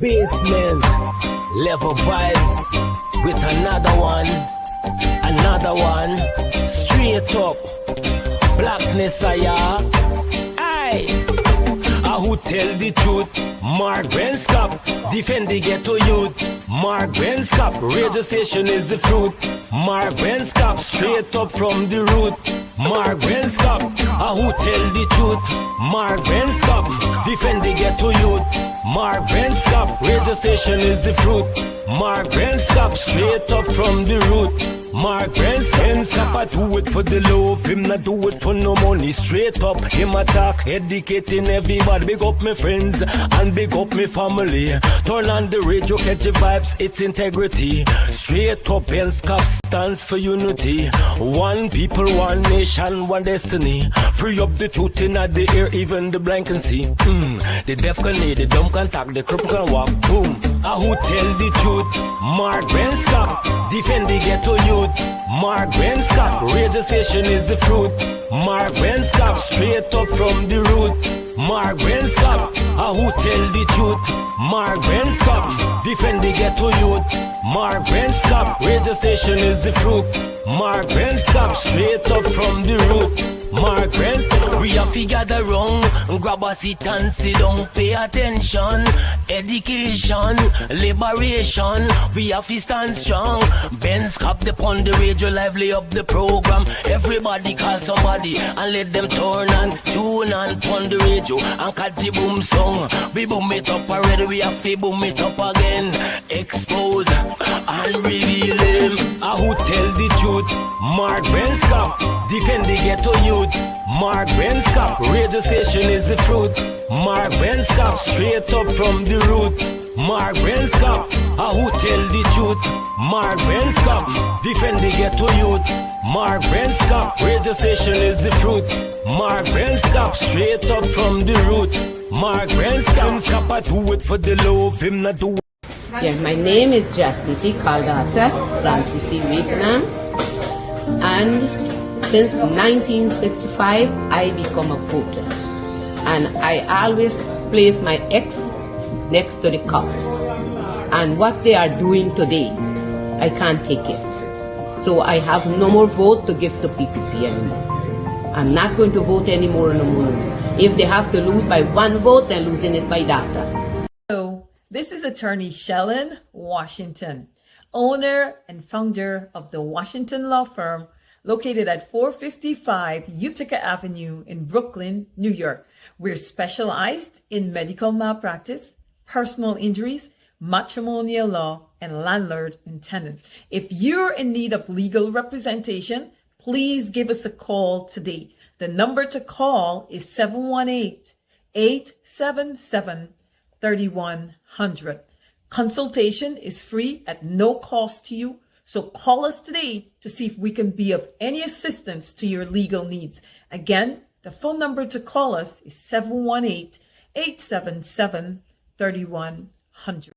Basement, level vibes with another one, straight up, blackness aye. Who tell the truth? Mark Benskop, defend the ghetto youth. Mark Benskop, radio station is the fruit. Mark Benskop, straight up from the root. Mark Benskop, who tell the truth? Mark Benskop, defend the ghetto youth. Mark Benskop, radio station is the fruit. Mark Benskop, straight up from the root. Mark Benskop, I do it for the love, him not do it for no money. Straight up, him attack, educating everybody. Big up my friends and big up my family. Turn on the radio, catch the vibes, it's integrity. Straight up, Benskop stands for unity. One people, one nation, one destiny. Free up the truth in the air, even the blind can see. The deaf can hear, the dumb can talk, the cripple can walk. Boom. Who tell the truth? Mark Benskop, defend the ghetto youth. Mark Benskop, radio station is the fruit. Mark Benskop, straight up from the root. Mark Benskop, who tell the truth? Mark Benskop, defend the ghetto youth. Mark Benskop, radio station is the fruit. Mark Benskop, straight up from the root. Mark Benskop, we have to gather wrong, grab a seat and sit down, pay attention. Education, liberation, we have to stand strong. Benskop upon the radio, lively up the program. Everybody call somebody and let them turn and tune and pon the radio and catch the boom song. We boom it up already, we have to boom it up again. Expose and reveal him. Who tell the truth? Mark Benskop, defend the ghetto youth. Mark Benskop, radio station is the fruit. Mark Benskop, straight up from the root. Mark Benskop, who tell the truth? Mark Benskop, defend the ghetto youth. Mark Benskop, radio station is the fruit. Mark Benskop, straight up from the root. Mark Benskop, I do it for the love, him not do it. Yeah, my name is Justity Caldata Francis Vietnam, and since 1965 I become a voter, and I always place my X next to the cup. And what they are doing today, I can't take it. So I have no more vote to give to PPP anymore. I'm not going to vote anymore no more. If they have to lose by one vote, they're losing it by data. So this is Attorney Shellen Washington, owner and founder of the Washington Law Firm, located at 455 Utica Avenue in Brooklyn, New York. We're specialized in medical malpractice, personal injuries, matrimonial law, and landlord and tenant. If you're in need of legal representation, please give us a call today. The number to call is 718-877-3100. Consultation is free at no cost to you. So call us today to see if we can be of any assistance to your legal needs. Again, the phone number to call us is 718-877-3100.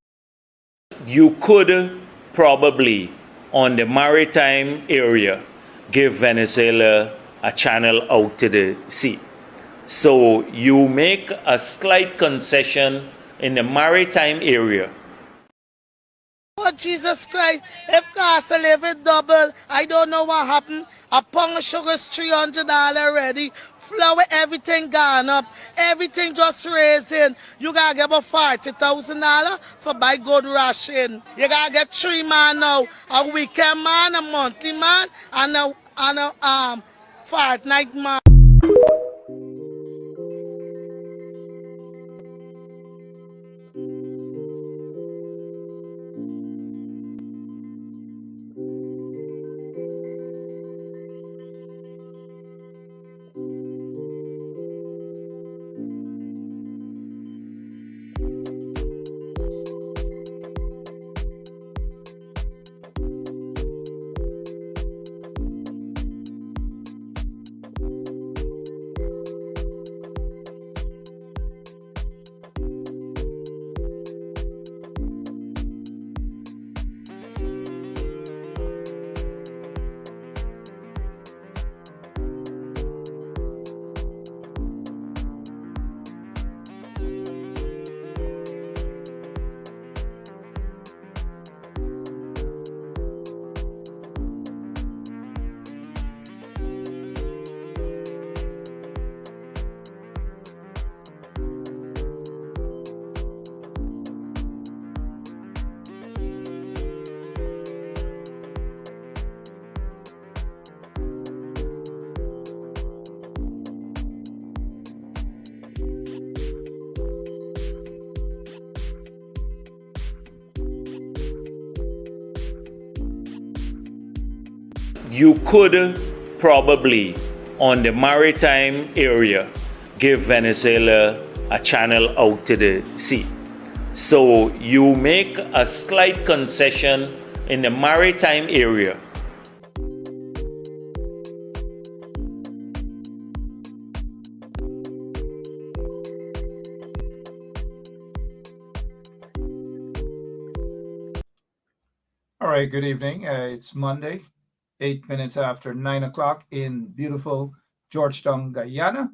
You could probably, on the maritime area, give Venezuela a channel out to the sea. So you make a slight concession in the maritime area. Oh, Jesus Christ, if cost of living double, I don't know what happened. A pound of sugar is $300 already. Flour, everything gone up. Everything just raising. You gotta get about $40,000 for buy good ration. You gotta get 3 man now. A weekend man, a monthly man, and a fortnight man. you could probably, on the maritime area, give Venezuela a channel out to the sea. So you make a slight concession in the maritime area. All right, good evening. It's Monday, 8 minutes after 9 o'clock in beautiful Georgetown, Guyana.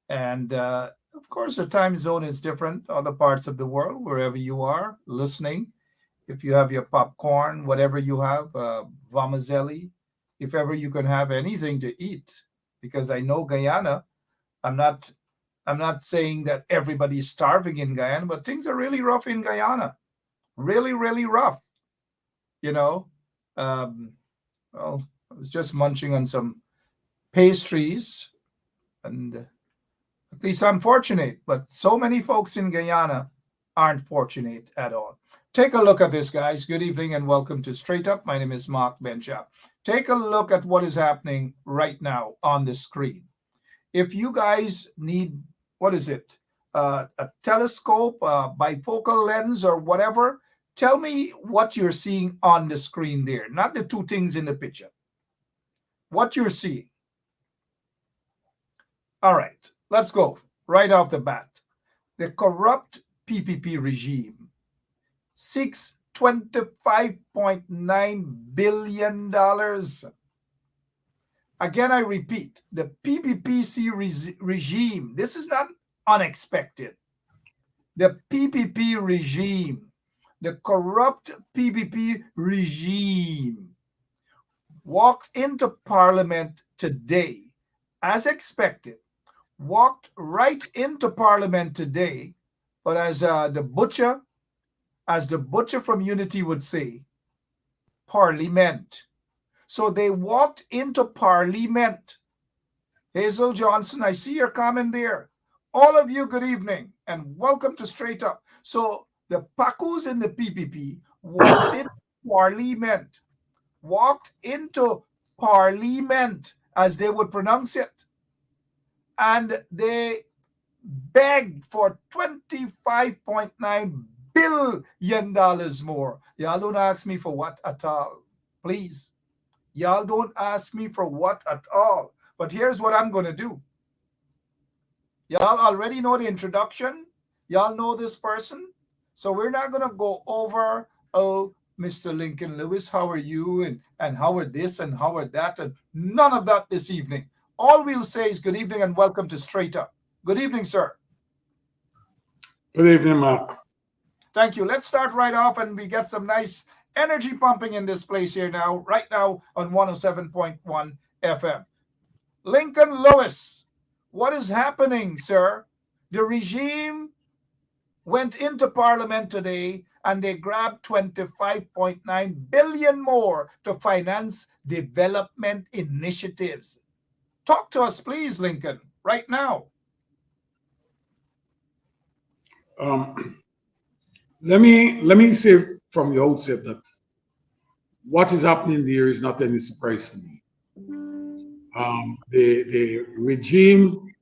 And of course, the time zone is different, other parts of the world, wherever you are listening. If you have your popcorn, whatever you have, vermicelli, if ever you can have anything to eat, because I know Guyana, I'm not saying that everybody's starving in Guyana, but things are really rough in Guyana. Really, really rough. You know, well, I was just munching on some pastries, and at least I'm fortunate, but so many folks in Guyana aren't fortunate at all. Take a look at this, guys. Good evening and welcome to Straight Up. My name is Mark Bencha. Take a look at what is happening right now on the screen. If you guys need, what is it, a telescope, a bifocal lens, or whatever, tell me what you're seeing on the screen there, not the two things in the picture. What you're seeing. All right, let's go right off the bat. The corrupt PPP regime seeks $25.9 billion. Again, I repeat, the PPPC regime, this is not unexpected. The PPP regime, the corrupt PPP regime, walked into Parliament today, as expected, walked right into Parliament today, but as the butcher from Unity would say, Parliament. So they walked into Parliament. Hazel Johnson, I see your comment there. All of you, good evening and welcome to Straight Up. So the Pacus in the PPP walked into Parliament, as they would pronounce it, and they begged for $25.9 billion more. Y'all don't ask me for what at all, please. Y'all don't ask me for what at all. But here's what I'm going to do. Y'all already know the introduction. Y'all know this person. So we're not going to go over, oh, Mr. Lincoln Lewis, how are you? And how are this and how are that? And none of that this evening. All we'll say is good evening and welcome to Straight Up. Good evening, sir. Good evening, Mark. Thank you. Let's start right off, and we get some nice energy pumping in this place here now, right now on 107.1 FM. Lincoln Lewis, what is happening, sir? The regime went into Parliament today and they grabbed $25.9 billion more to finance development initiatives. Talk to us, please, Lincoln, right now. Let me say from the outset that what is happening there is not any surprise to me. The regime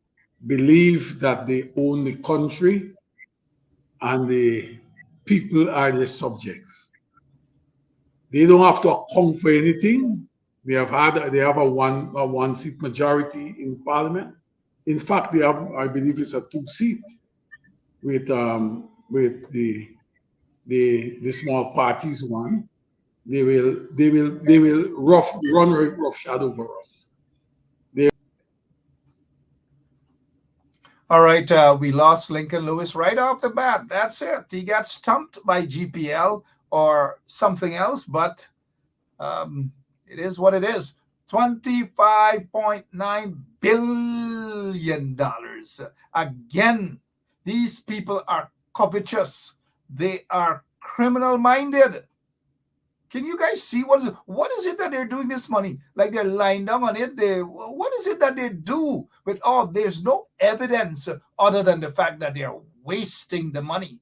believe that they own the country and the people are their subjects. They don't have to account for anything. They have a one seat majority in Parliament. In fact, they have, I believe, it's a 2-seat with the small parties one. They will run roughshod over us. All right, we lost Lincoln Lewis right off the bat. That's it. He got stumped by GPL or something else, but it is what it is. $25.9 billion. Again, these people are covetous. They are criminal-minded. Can you guys see what is it that they're doing this money? Like they're lying down on it. What is it that they do with all? There's no evidence other than the fact that they're wasting the money.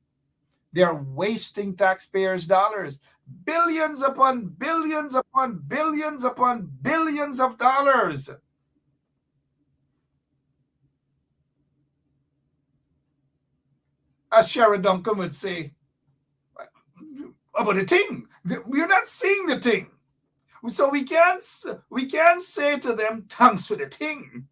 They're wasting taxpayers' dollars. Billions upon billions upon billions upon billions of dollars. As Sharon Duncan would say, about the thing. We're not seeing the thing. So we can't say to them, thanks for the thing.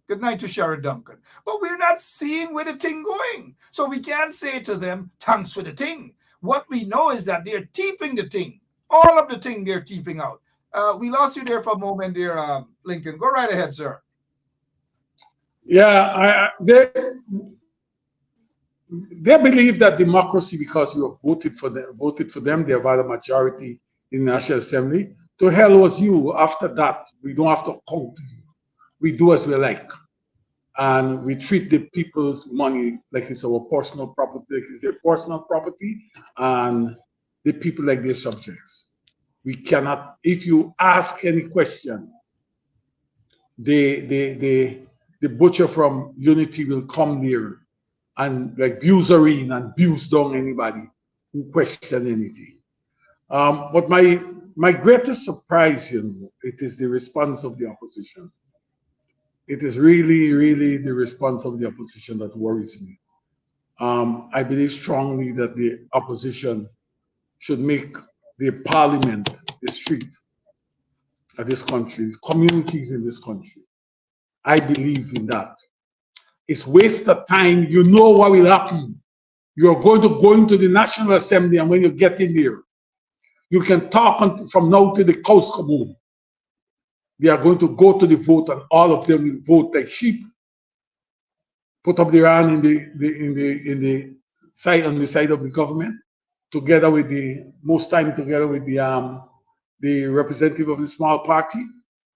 Good night to Sharon Duncan. But we're not seeing where the thing going. So we can't say to them, thanks for the thing. What we know is that they're teeping the thing. All of the thing they're teeping out. We lost you there for a moment there, Lincoln. Go right ahead, sir. Yeah, they believe that democracy, because you have voted for them, they have had a majority in the National Assembly. To hell was you. After that, we don't have to count you. We do as we like. And we treat the people's money like it's our personal property, like it's their personal property, and the people like their subjects. We cannot, if you ask any question, the butcher from Unity will come there and like buzerine and buse down anybody who question anything. But my greatest surprise, it is the response of the opposition. It is really, really the response of the opposition that worries me. I believe strongly that the opposition should make the parliament the street of this country, communities in this country. I believe in that. It's waste of time. You know what will happen. You're going to go into the National Assembly, and when you get in there, you can talk from now to the cows come home. They are going to go to the vote, and all of them will vote like sheep. Put up their hand on the side of the government, together with the representative of the small party,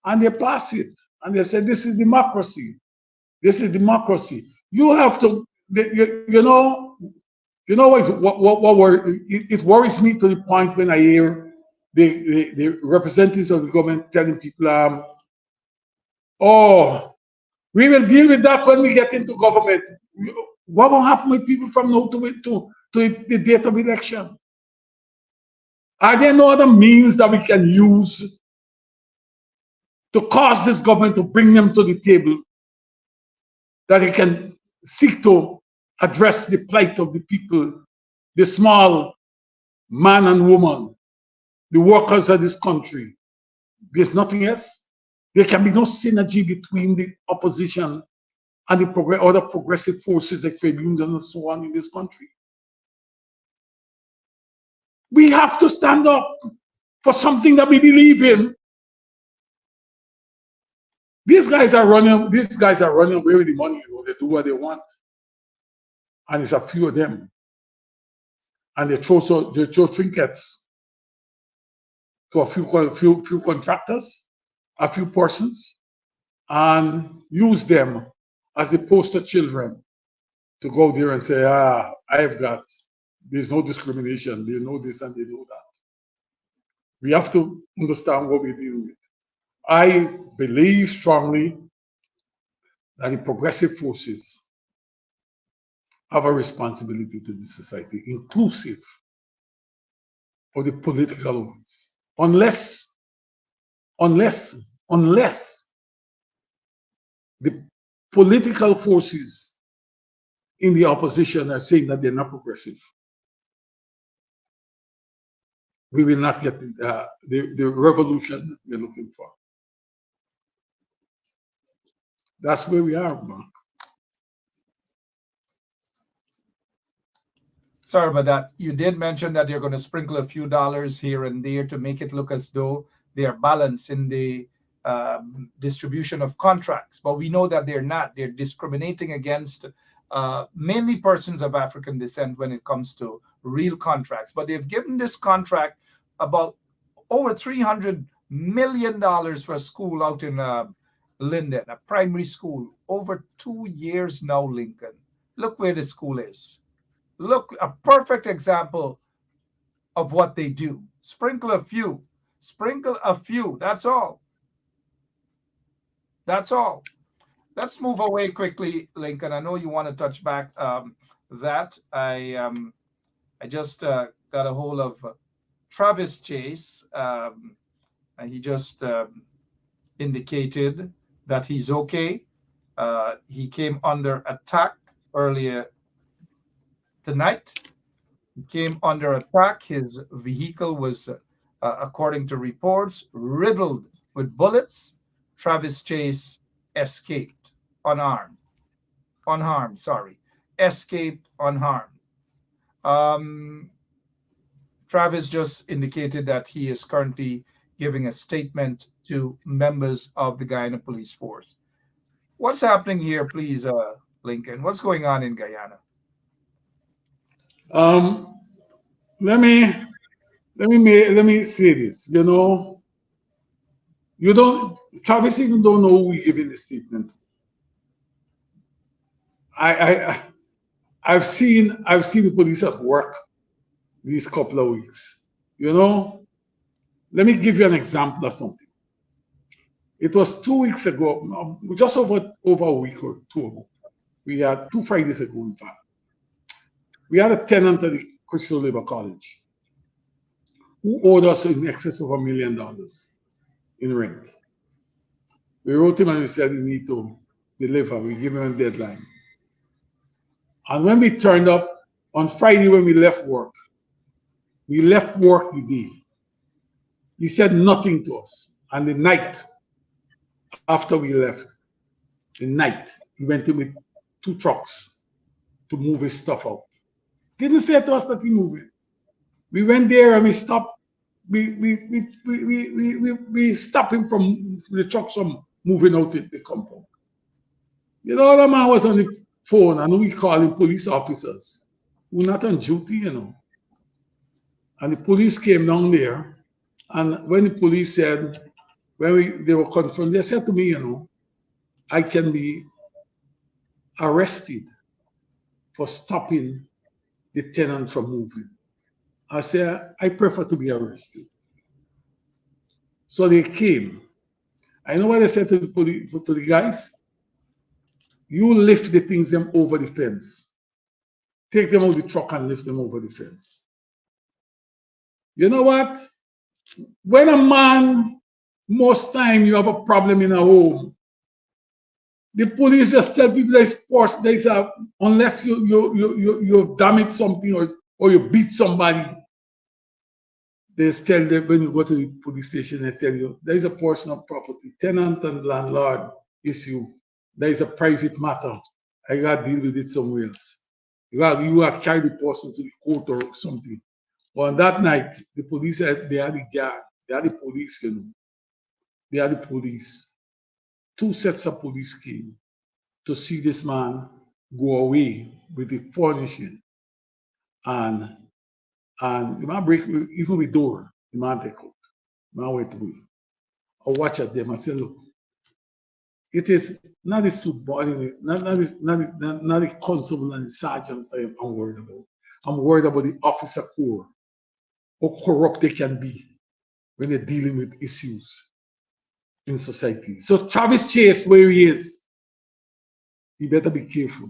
and they pass it. And they say, "This is democracy. This is democracy." You have to, you know what it worries me to the point when I hear the representatives of the government telling people, "Oh, we will deal with that when we get into government." What will happen with people from now to the date of election? Are there no other means that we can use to cause this government to bring them to the table, that it can seek to address the plight of the people, the small man and woman, the workers of this country? There's nothing else. There can be no synergy between the opposition and the other progressive forces like trade unions and so on in this country. We have to stand up for something that we believe in. These guys are running away with the money. They do what they want, and it's a few of them, and they throw trinkets to a few contractors, a few persons, and use them as the poster children to go there and say, I've got, there's no discrimination, they know this and they know that. We have to understand what we're dealing with. I believe strongly that the progressive forces have a responsibility to the society, inclusive of the political ones. Unless the political forces in the opposition are saying that they're not progressive, we will not get the revolution we're looking for. That's where we are, Mark. Sorry about that. You did mention that you're going to sprinkle a few dollars here and there to make it look as though they are balanced in the distribution of contracts. But we know that they're not. They're discriminating against mainly persons of African descent when it comes to real contracts. But they've given this contract about over $300 million for a school out in Linden, a primary school, over 2 years now, Lincoln. Look where the school is. Look, a perfect example of what they do. Sprinkle a few. Sprinkle a few. That's all. That's all. Let's move away quickly, Lincoln. I know you want to touch back that. I just got a hold of Travis Chase. And he just indicated that he's okay. He came under attack earlier tonight. He came under attack. His vehicle was, according to reports, riddled with bullets. Travis Chase escaped unharmed. Escaped unharmed. Travis just indicated that he is currently giving a statement to members of the Guyana Police Force. What's happening here, please, Lincoln? What's going on in Guyana? Let me say this. Travis even don't know who we giving the statement. I've seen the police at work these couple of weeks. Let me give you an example of something. It was 2 weeks ago, just over a week or two ago. We had 2 Fridays ago, in fact. We had a tenant at the Crystal Labor College who owed us in excess of $1 million in rent. We wrote him and we said, you need to deliver. We give him a deadline. And when we turned up on Friday, when we left work the day. He said nothing to us. And the night after we left, he went in with 2 trucks to move his stuff out. Didn't say to us that he moved it. We went there and we stopped. We stopped him from the trucks from moving out the compound. The man was on the phone and we called him police officers who not on duty, And the police came down there, and when the police said, they were confronted, they said to me, I can be arrested for stopping the tenant from moving. I said, I prefer to be arrested. So they came. I know what they said to the guys. You lift the things them over the fence. Take them out of the truck and lift them over the fence. You know what? When a man, most time you have a problem in a home, the police just tell people unless you damage something or you beat somebody, they just tell them when you go to the police station, they tell you there is a portion of property, tenant and landlord issue. There is a private matter. I got to deal with it somewhere else. You got to carry the person to the court or something. Well, on that night, the police they had the guard, they had the police, They had the police. 2 sets of police came to see this man go away with the furnishing. And the man break even the door, the man take out. The man went away. I watch at them, I said, look, it is not the subordinate, not the constable and the sergeants I'm worried about. I'm worried about the officer corps, how corrupt they can be when they're dealing with issues in society. So Travis Chase, where he is, he better be careful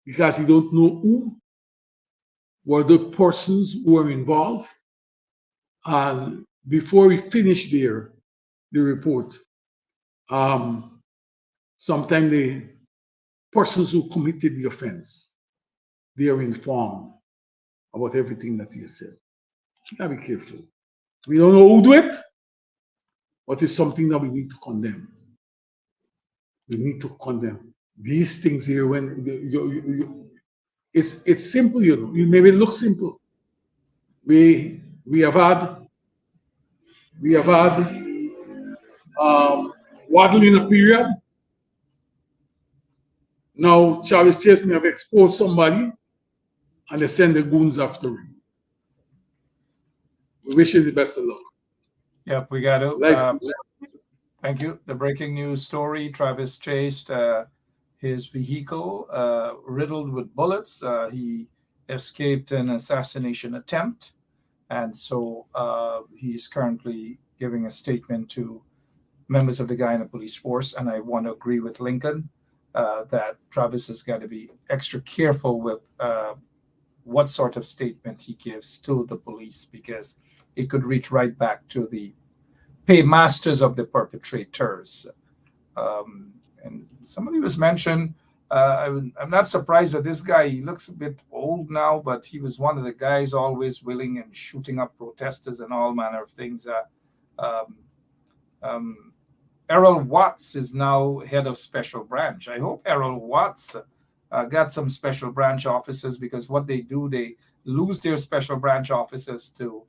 because he don't know who were the persons who were involved. And before we finish the report, sometimes the persons who committed the offense, they are informed about everything that he has said. You gotta be careful. We don't know who do it, but it's something that we need to condemn. We need to condemn these things here. When it's simple, it maybe look simple. We have had waddling a period. Now Travis Chase may have exposed somebody and they send the goons after him. We wish you the best of luck. Yep, we got to. Thank you. The breaking news story, Travis Chase, his vehicle riddled with bullets. He escaped an assassination attempt. And so he's currently giving a statement to members of the Guyana Police Force. And I want to agree with Lincoln that Travis has got to be extra careful with what sort of statement he gives to the police, because it could reach right back to the paymasters of the perpetrators. And somebody was mentioned. I'm not surprised that this guy, he looks a bit old now, but he was one of the guys always willing and shooting up protesters and all manner of things. Errol Watts is now head of special branch. I hope Errol Watts got some special branch officers, because what they do, they lose their special branch officers to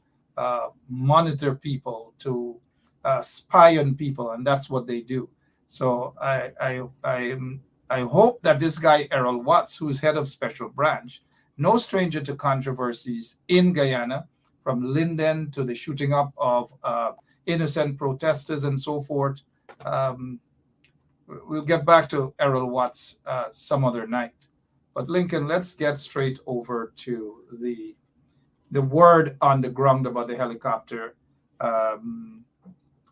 monitor people, to spy on people, and that's what they do. So I hope that this guy Errol Watts, who's head of special branch, no stranger to controversies in Guyana, from Linden to the shooting up of innocent protesters and so forth. We'll get back to Errol Watts some other night. But Lincoln, let's get straight over to the word on the ground about the helicopter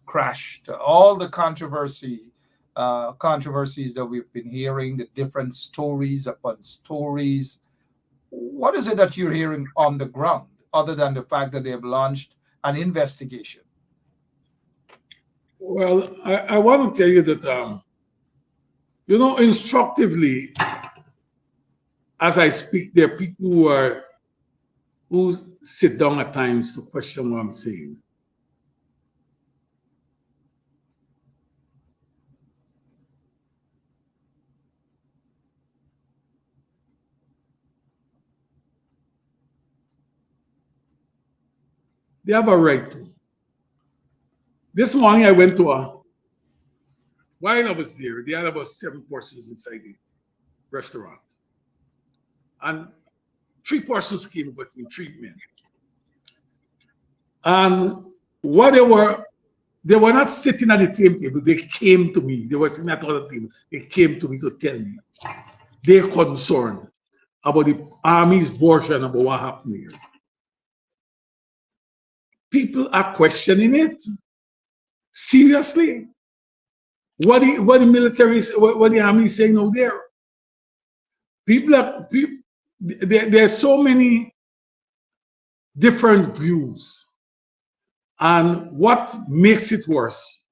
crash, to all the controversies that we've been hearing, the different stories upon stories. What is it that you're hearing on the ground, other than the fact that they have launched an investigation? Well, I want to tell you that, instructively, as I speak, there are people who sit down at times to question what I'm saying. They have a right to. This morning I went to while I was there, they had about 7 persons inside the restaurant. And 3 persons came with me, 3 men. And what they were not sitting at the same table, they came to me. They were sitting at the other table. They came to me to tell me they're concerned about the Army's version about what happened here. People are questioning it. Seriously? What the military, what the Army is saying out there? There's so many different views. And what makes it worse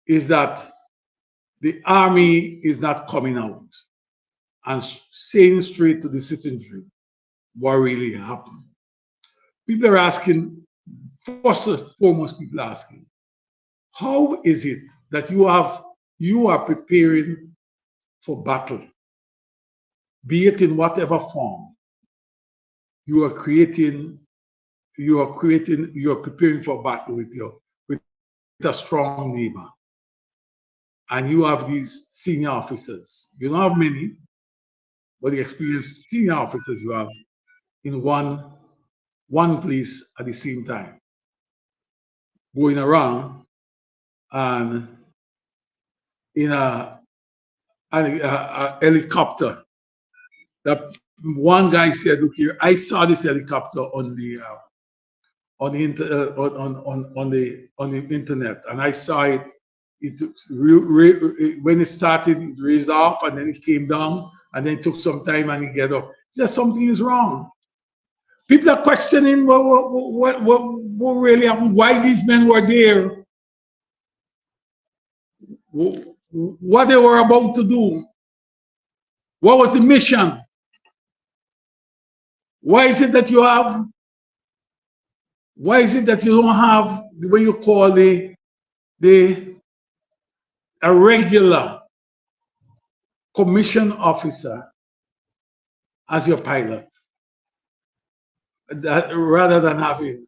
is that the Army is not coming out and saying straight to the citizenry what really happened. People are asking, first and foremost, people are asking, how is it that you are preparing for battle, be it in whatever form? You are preparing for battle with a strong neighbor, and you have these senior officers. You don't have many, but the experienced senior officers you have in one place at the same time, going around and in a helicopter. That one guy said, "Look here, I saw this helicopter on the internet, and I saw it. When it started, it raised off, and then it came down, and then it took some time, and it get up. Just something is wrong." People are questioning what really happened, why these men were there, what they were about to do, what was the mission. Why is it that you don't have what you call a regular commissioned officer as your pilot, rather than having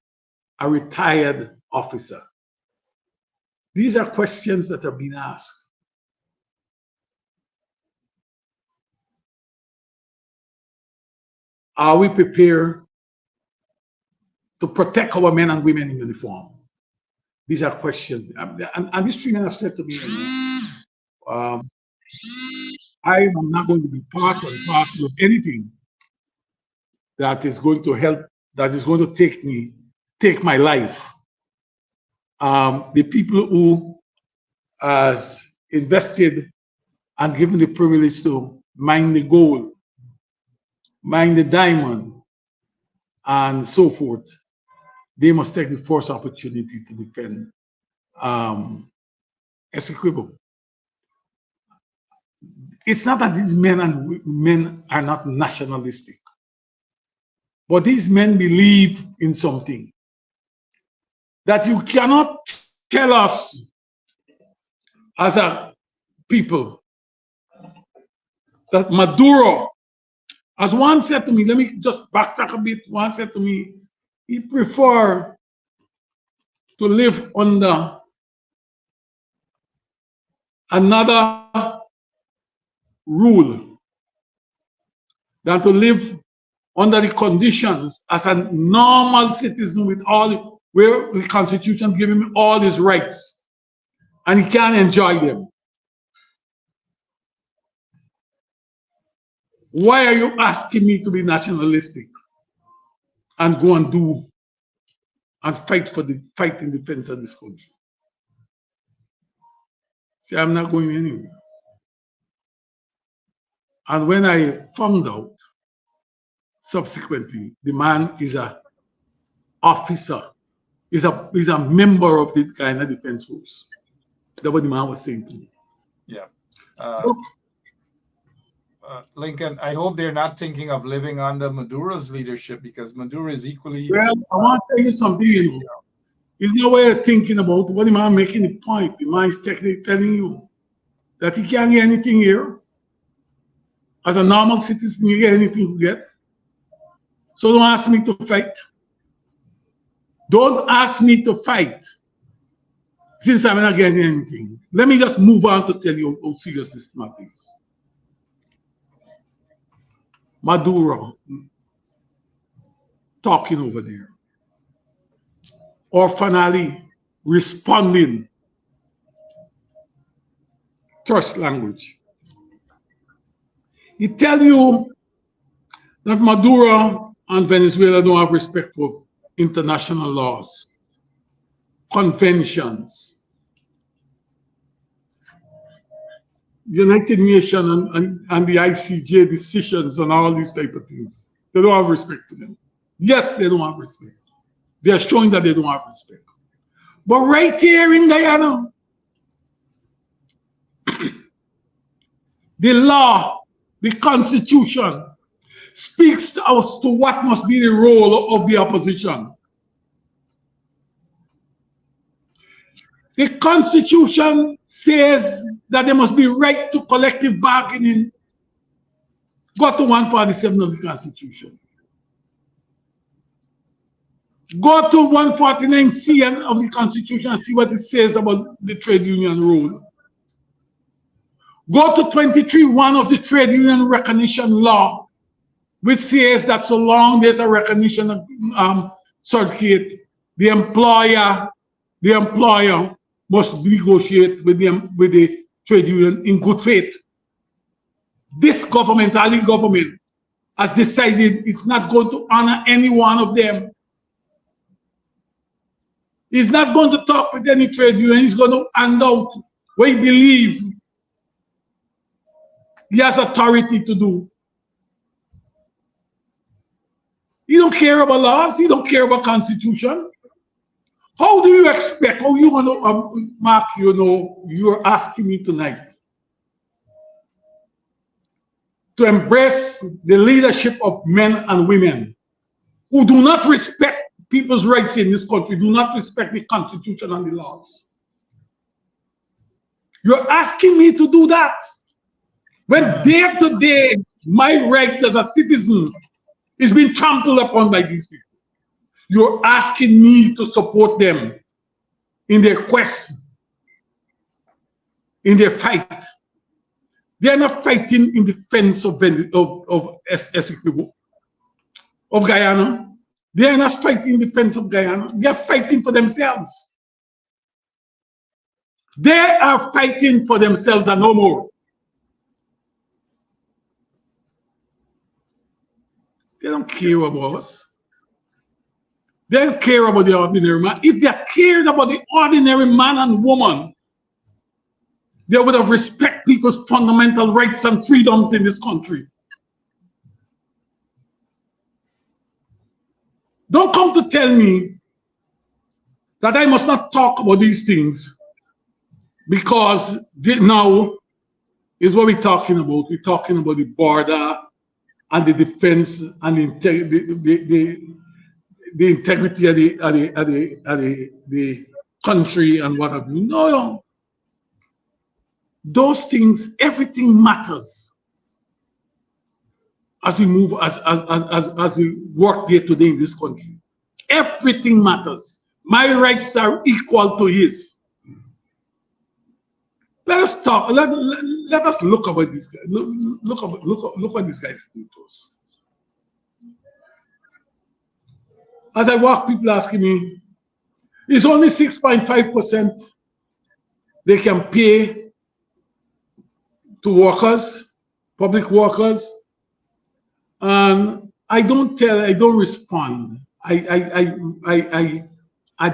a retired officer? These are questions that are being asked. Are we prepared to protect our men and women in uniform? These are questions. And these 3 men have said to me, I am not going to be part or parcel of anything that is going to help, that is going to take my life. The people who has invested and given the privilege to mine the gold, mine the diamond, and so forth, they must take the first opportunity to defend Essequibo. It's not that these men and women are not nationalistic, but these men believe in something that you cannot tell us as a people that Maduro, as one said to me, let me just backtrack a bit. One said to me, he prefer to live under another rule than to live under the conditions as a normal citizen with all, where the Constitution gives him all his rights and he can't enjoy them. Why are you asking me to be nationalistic and go and do and fight in defense of this country? See, I'm not going anywhere. And when I found out, subsequently, the man is a officer, is a member of the Guyana Defense Force. That's what the man was saying to me. Yeah. Lincoln, I hope they're not thinking of living under Maduro's leadership, because Maduro is equally. Well, I want to tell you something, you know. There's no way of thinking about what the man making the point. The man is technically telling you that he can't get anything here. As a normal citizen, you get anything you get. So don't ask me to fight. Don't ask me to fight, since I'm not getting anything. Let me just move on to tell you how serious this matter is. Maduro talking over there, or finally responding, trust language. He tell you that Maduro and Venezuela don't have respect for international laws, conventions, United Nations and the ICJ decisions and all these type of things. They don't have respect for them. Yes, they don't have respect. They are showing that they don't have respect. But right here in Guyana, the law, the Constitution speaks to us to what must be the role of the opposition. The Constitution says that there must be right to collective bargaining. Go to 147 of the Constitution. Go to 149C of the Constitution and see what it says about the trade union rule. Go to 23(1) of the trade union recognition law, which says that so long there's a recognition certificate, the employer must negotiate with the trade union in good faith. This government, Ali government, has decided it's not going to honor any one of them. He's not going to talk with any trade union. He's going to hand out what he believes he has authority to do. He don't care about laws. He don't care about Constitution. How do you expect? How you want to, Mark, you know, you're asking me tonight to embrace the leadership of men and women who do not respect people's rights in this country, do not respect the Constitution and the laws. You're asking me to do that when day after day my right as a citizen is being trampled upon by these people. You're asking me to support them in their quest, in their fight. They are not fighting in defense of Essequibo, of Guyana. They are not fighting in defense of Guyana. They are fighting for themselves. They are fighting for themselves and no more. They don't care about us. They don't care about the ordinary man. If they cared about the ordinary man and woman, they would have respect people's fundamental rights and freedoms in this country. Don't come to tell me that I must not talk about these things, because now is what we're talking about. We're talking about the border and the defense and the integrity of the country and what have you. No. Those things, everything matters as we move, as we work day to day in this country. Everything matters. My rights are equal to his. Let us talk. Let us look about this guy. Look what this guy is doing to us. As I walk, people asking me, it's only 6.5% they can pay to workers, public workers, and I don't respond. I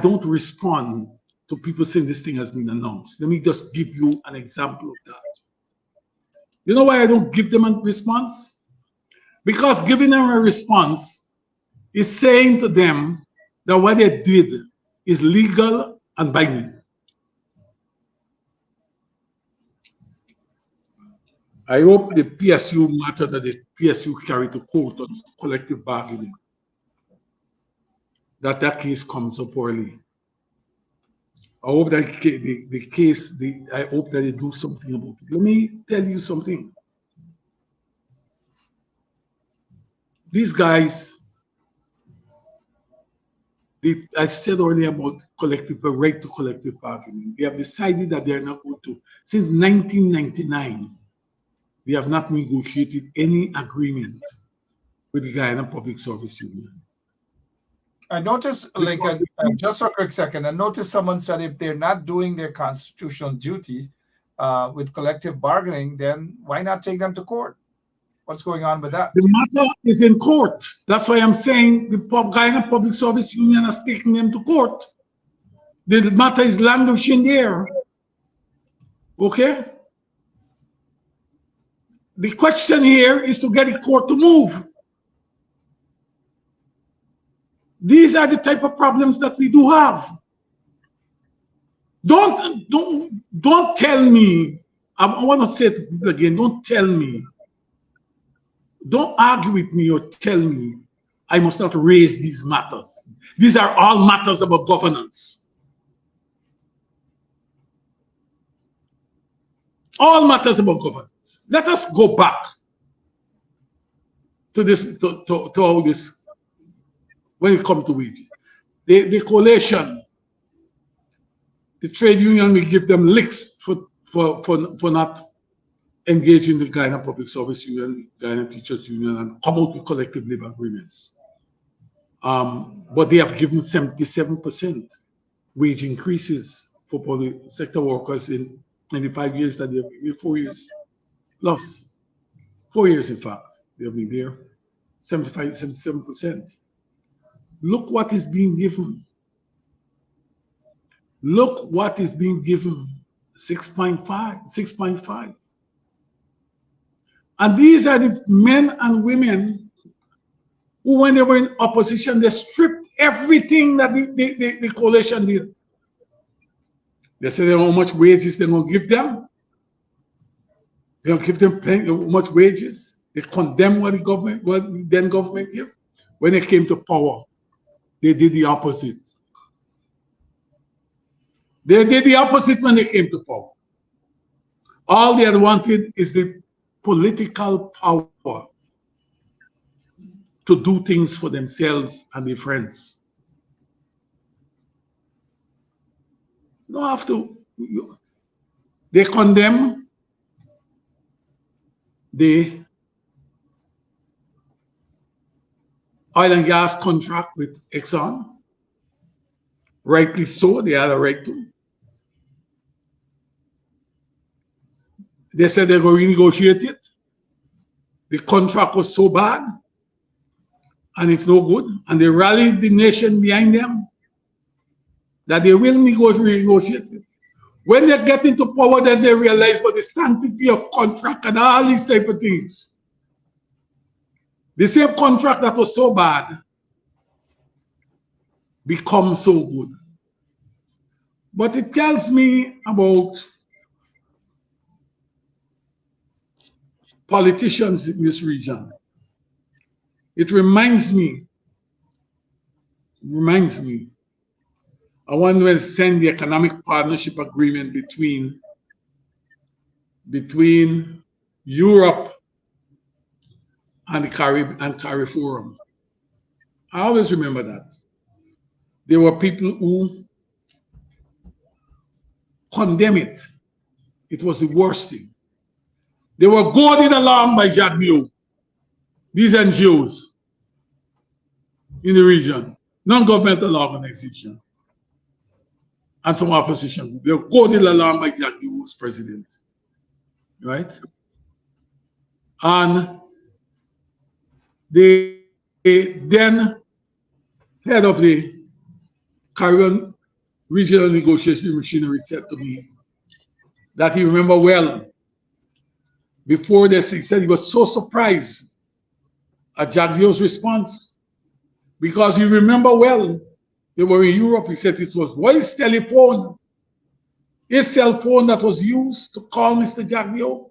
don't respond to people saying this thing has been announced. Let me just give you an example of that. You know why I don't give them a response? Because giving them a response is saying to them that what they did is legal and binding. I hope the PSU matter that the PSU carried to court on collective bargaining, that case comes up early. I hope that I hope that they do something about it. Let me tell you something. These guys, I said earlier about right to collective bargaining. They have decided that they are not going to. Since 1999, they have not negotiated any agreement with the Guyana Public Service Union. I noticed, just for a quick second, I noticed someone said if they're not doing their constitutional duty with collective bargaining, then why not take them to court? What's going on with that? The matter is in court. That's why I'm saying the Guyana Public Service Union has taken them to court. The matter is languishing there. Okay? The question here is to get the court to move. These are the type of problems that we do have. Don't tell me. I want to say it to people again. Don't tell me. Don't argue with me or tell me I must not raise these matters. These are all matters about governance. All matters about governance. Let us go back to this, to all this. When it comes to wages, the coalition, the trade union will give them licks for not engaging the Guyana Public Service Union, Guyana Teachers Union, and come out with collective labor agreements. But they have given 77% wage increases for public sector workers in the 5 years that they have been here, 4 years plus. 4 years, in fact, they have been there, 77%. Look what is being given. Look what is being given, 6.5. And these are the men and women who, when they were in opposition, they stripped everything that the coalition did. They said how much wages they're going to give them. They're going to give them how much wages. They condemn what the then government gave. When it came to power, they did the opposite. They did the opposite when they came to power. All they had wanted is the political power to do things for themselves and their friends. You don't have to. They condemn the oil and gas contract with Exxon. Rightly so, they had a right to. They said they're going to renegotiate it. The contract was so bad and it's no good. And they rallied the nation behind them that they will renegotiate it. When they get into power, then they realize about the sanctity of contract and all these type of things. The same contract that was so bad become so good. But it tells me about politicians in this region. It reminds me, I want to send the economic partnership agreement between Europe and the CARIFORUM. I always remember that. There were people who condemn it. It was the worst thing. They were goaded along by Jagdeo, these NGOs in the region, non-governmental organization, and some opposition. They were goaded along by Jagdeo as president, right? And the then head of the Caribbean Regional Negotiation Machinery said to me that he remembered well before this. He said he was so surprised at Jagdeo's response because he remembered well they were in Europe. He said it was his telephone, his cell phone that was used to call Mr. Jagdeo.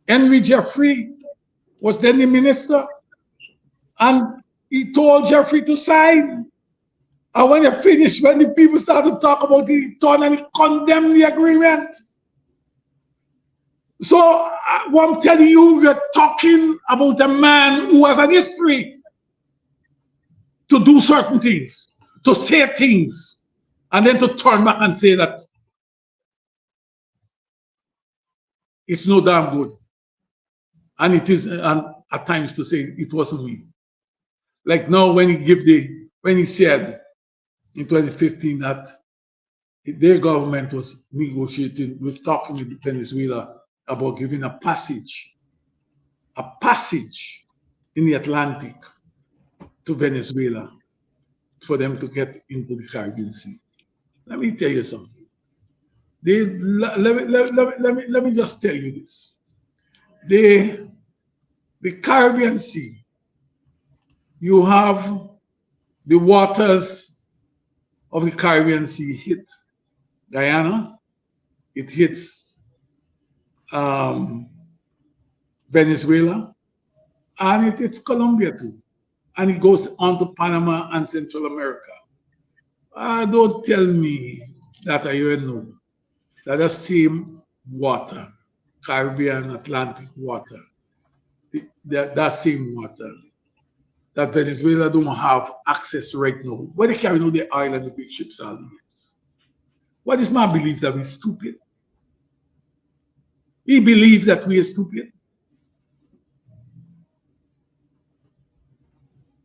Henry Jeffrey was then the minister, and he told Jeffrey to sign. And when he finished, when the people started to talk about it, he turned and he condemned the agreement. So what I'm telling you, we're talking about a man who has an history to do certain things, to say things, and then to turn back and say that it's no damn good. And it is, and at times to say it wasn't me. Like now when he said in 2015 that their government was negotiating, was talking with Venezuela about giving a passage in the Atlantic to Venezuela for them to get into the Caribbean Sea. Let me tell you something. Let me just tell you this. The Caribbean Sea, you have the waters of the Caribbean Sea hit Guyana, it hits Venezuela, and it hits Colombia too. And it goes on to Panama and Central America. Don't tell me that I even know that the same water, Caribbean Atlantic water, that same water, that Venezuela don't have access right now. Where they carry out the oil and the big ships are use. What is my belief that we're stupid? He believes that we are stupid.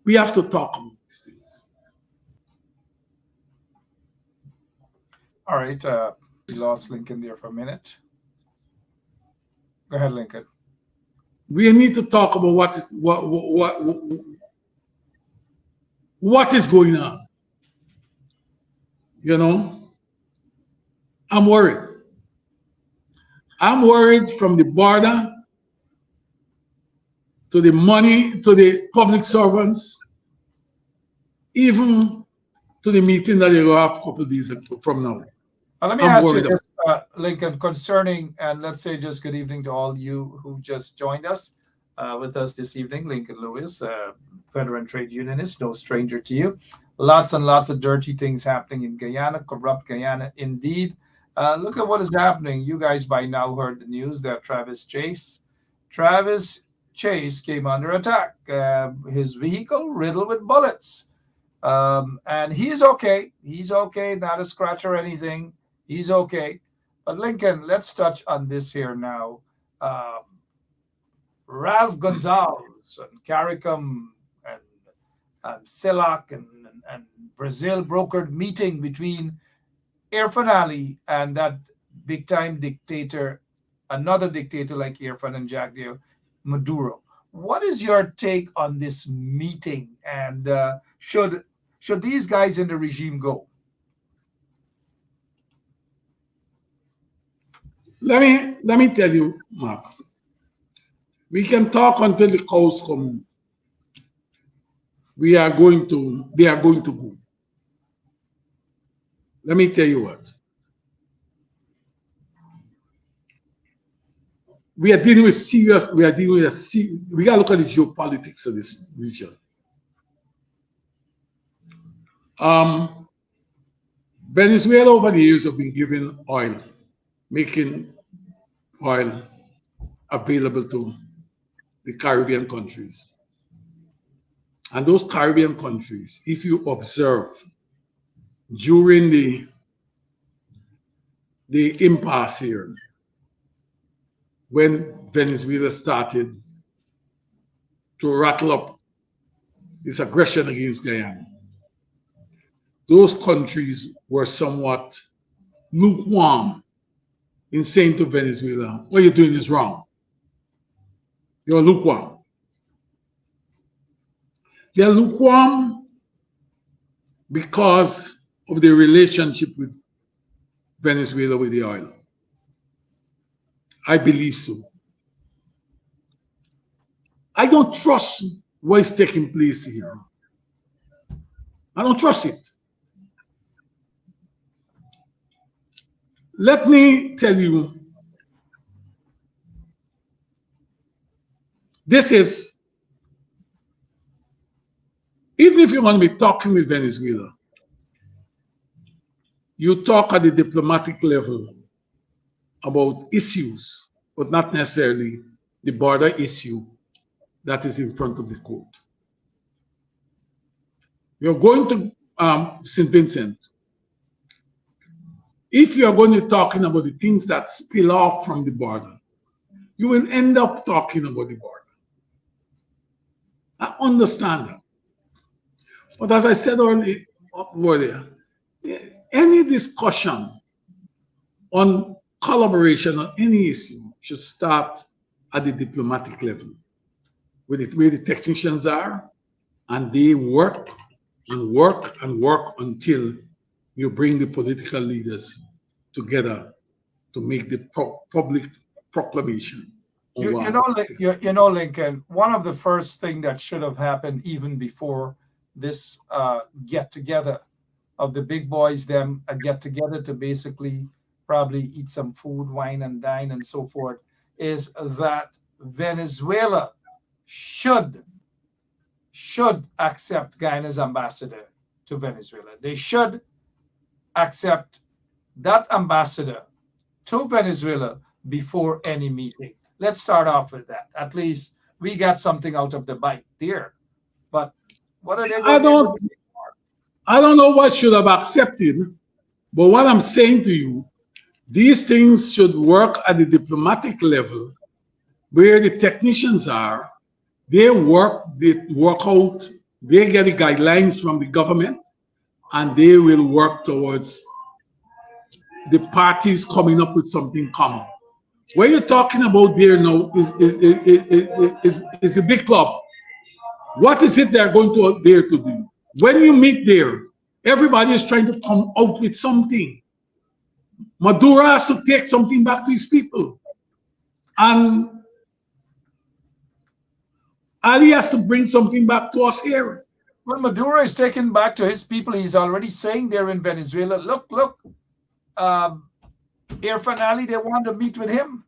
We have to talk about these things. All right, we lost Lincoln there for a minute. Go ahead, Lincoln. We need to talk about what is going on. You know, I'm worried. I'm worried from the border to the money, to the public servants, even to the meeting that you're going to have a couple of days from now. Let me ask you this, Lincoln, concerning, and let's say just good evening to all you who just joined us with us this evening. Lincoln Lewis, veteran trade unionist, no stranger to you. Lots and lots of dirty things happening in Guyana, corrupt Guyana indeed. Look at what is happening. You guys by now heard the news that Travis Chase came under attack. His vehicle riddled with bullets. And he's okay. He's okay, not a scratch or anything. He's okay. But Lincoln, let's touch on this here now. Ralph Gonzalez and CARICOM and CELAC and Brazil brokered meeting between Irfan Ali and that big-time dictator, another dictator like Irfan and Jagdeo, Maduro. What is your take on this meeting? And should these guys in the regime go? Let me tell you, Mark. We can talk until the cows come. They are going to go. let me tell you what. We are dealing with serious, we got to look at the geopolitics of this region. Venezuela over the years have been given oil, making oil available to the Caribbean countries. And those Caribbean countries, if you observe during the impasse here, when Venezuela started to rattle up this aggression against Guyana, those countries were somewhat lukewarm in saying to Venezuela, what you're doing is wrong. You're lukewarm. They're lukewarm because of the relationship with Venezuela with the oil. I believe so. I don't trust what is taking place here. I don't trust it. Let me tell you, this is, even if you want to be talking with Venezuela, you talk at the diplomatic level about issues, but not necessarily the border issue that is in front of the court. You're going to St. Vincent. If you're going to be talking about the things that spill off from the border, you will end up talking about the border. I understand that. But as I said earlier, any discussion on collaboration on any issue should start at the diplomatic level, where the technicians are, and they work and work and work until you bring the political leaders together to make the public proclamation. You know, Lincoln, one of the first things that should have happened even before this get-together of the big boys, them get together to basically probably eat some food, wine and dine and so forth, is that Venezuela should accept Guyana's ambassador to Venezuela. They should accept that ambassador to Venezuela before any meeting. Let's start off with that. At least we got something out of the bite there. But what are they going to do? I don't know what should have accepted, but what I'm saying to you, these things should work at the diplomatic level where the technicians are. They work out, they get the guidelines from the government, and they will work towards the parties coming up with something common. What you're talking about there now is the big club. What is it they're going to there to do? When you meet there, everybody is trying to come out with something. Maduro has to take something back to his people. And Ali has to bring something back to us here. Well, Maduro is taking back to his people. He's already saying there in Venezuela, look, Irfan Ali, they want to meet with him.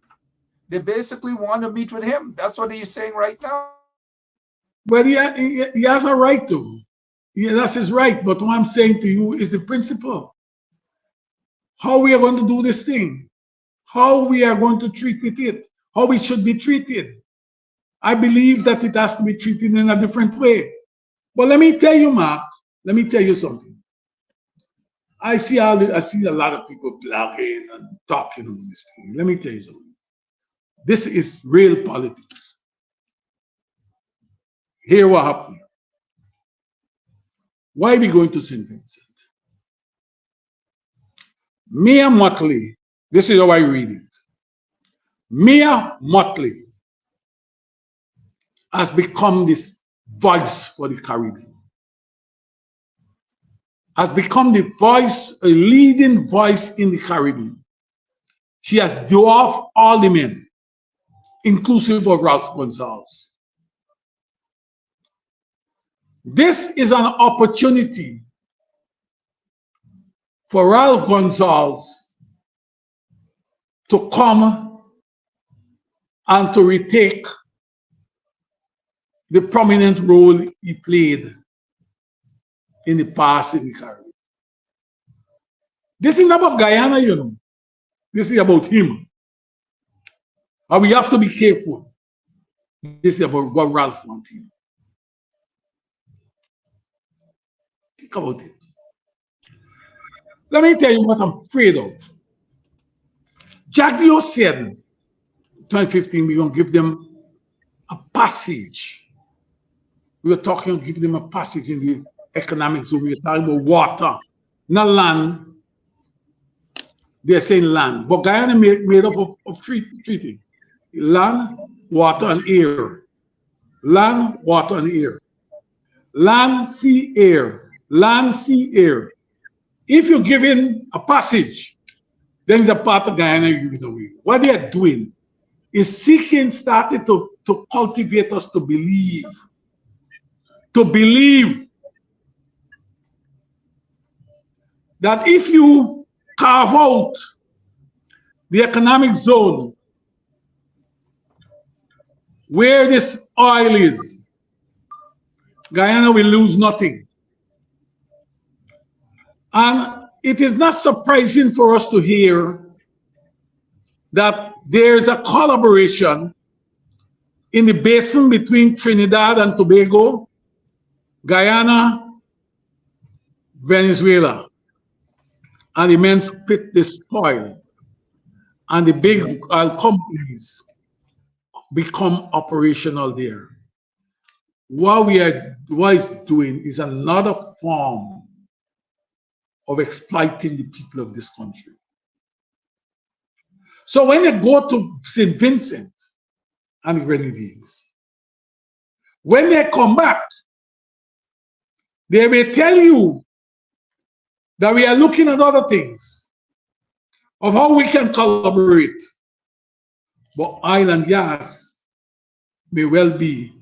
They basically want to meet with him. That's what he's saying right now. Well, he has a right to. Yeah, that's his right. But what I'm saying to you is the principle. How we are going to do this thing. How we are going to treat with it. How it should be treated. I believe that it has to be treated in a different way. But let me tell you, Mark, let me tell you something. I see a lot of people blogging and talking on this thing. Let me tell you something. This is real politics. Here what happened. Why are we going to St. Vincent? Mia Mottley, this is how I read it. Mia Mottley has become this voice for the Caribbean. Has become the voice, a leading voice in the Caribbean. She has dwarfed all the men, inclusive of Ralph Gonsalves. This is an opportunity for Ralph Gonsalves to come and to retake the prominent role he played in the past in the Caribbean. This is not about Guyana, you know. This is about him. And we have to be careful. This is about what Ralph wants him. Think about it. Let me tell you what I'm afraid of. Jack Dio said 2015 we're going to give them a passage. We were talking, give them a passage in the economic zone. We were talking about water, not land. They're saying land. But Guyana made up of three things. Land, water, and air. Land, water, and air. Land, sea, air. Land, sea, air. If you give in a passage, then it's a part of Guyana you're giving away. What they are doing is started to cultivate us to believe that if you carve out the economic zone where this oil is, Guyana will lose nothing. And it is not surprising for us to hear that there's a collaboration in the basin between Trinidad and Tobago, Guyana, Venezuela, and immense pit the spoil, and the big oil companies become operational there. What it's doing is another form of exploiting the people of this country. So when they go to St. Vincent and the Grenadines, when they come back, they may tell you that we are looking at other things of how we can collaborate. But oil and gas may well be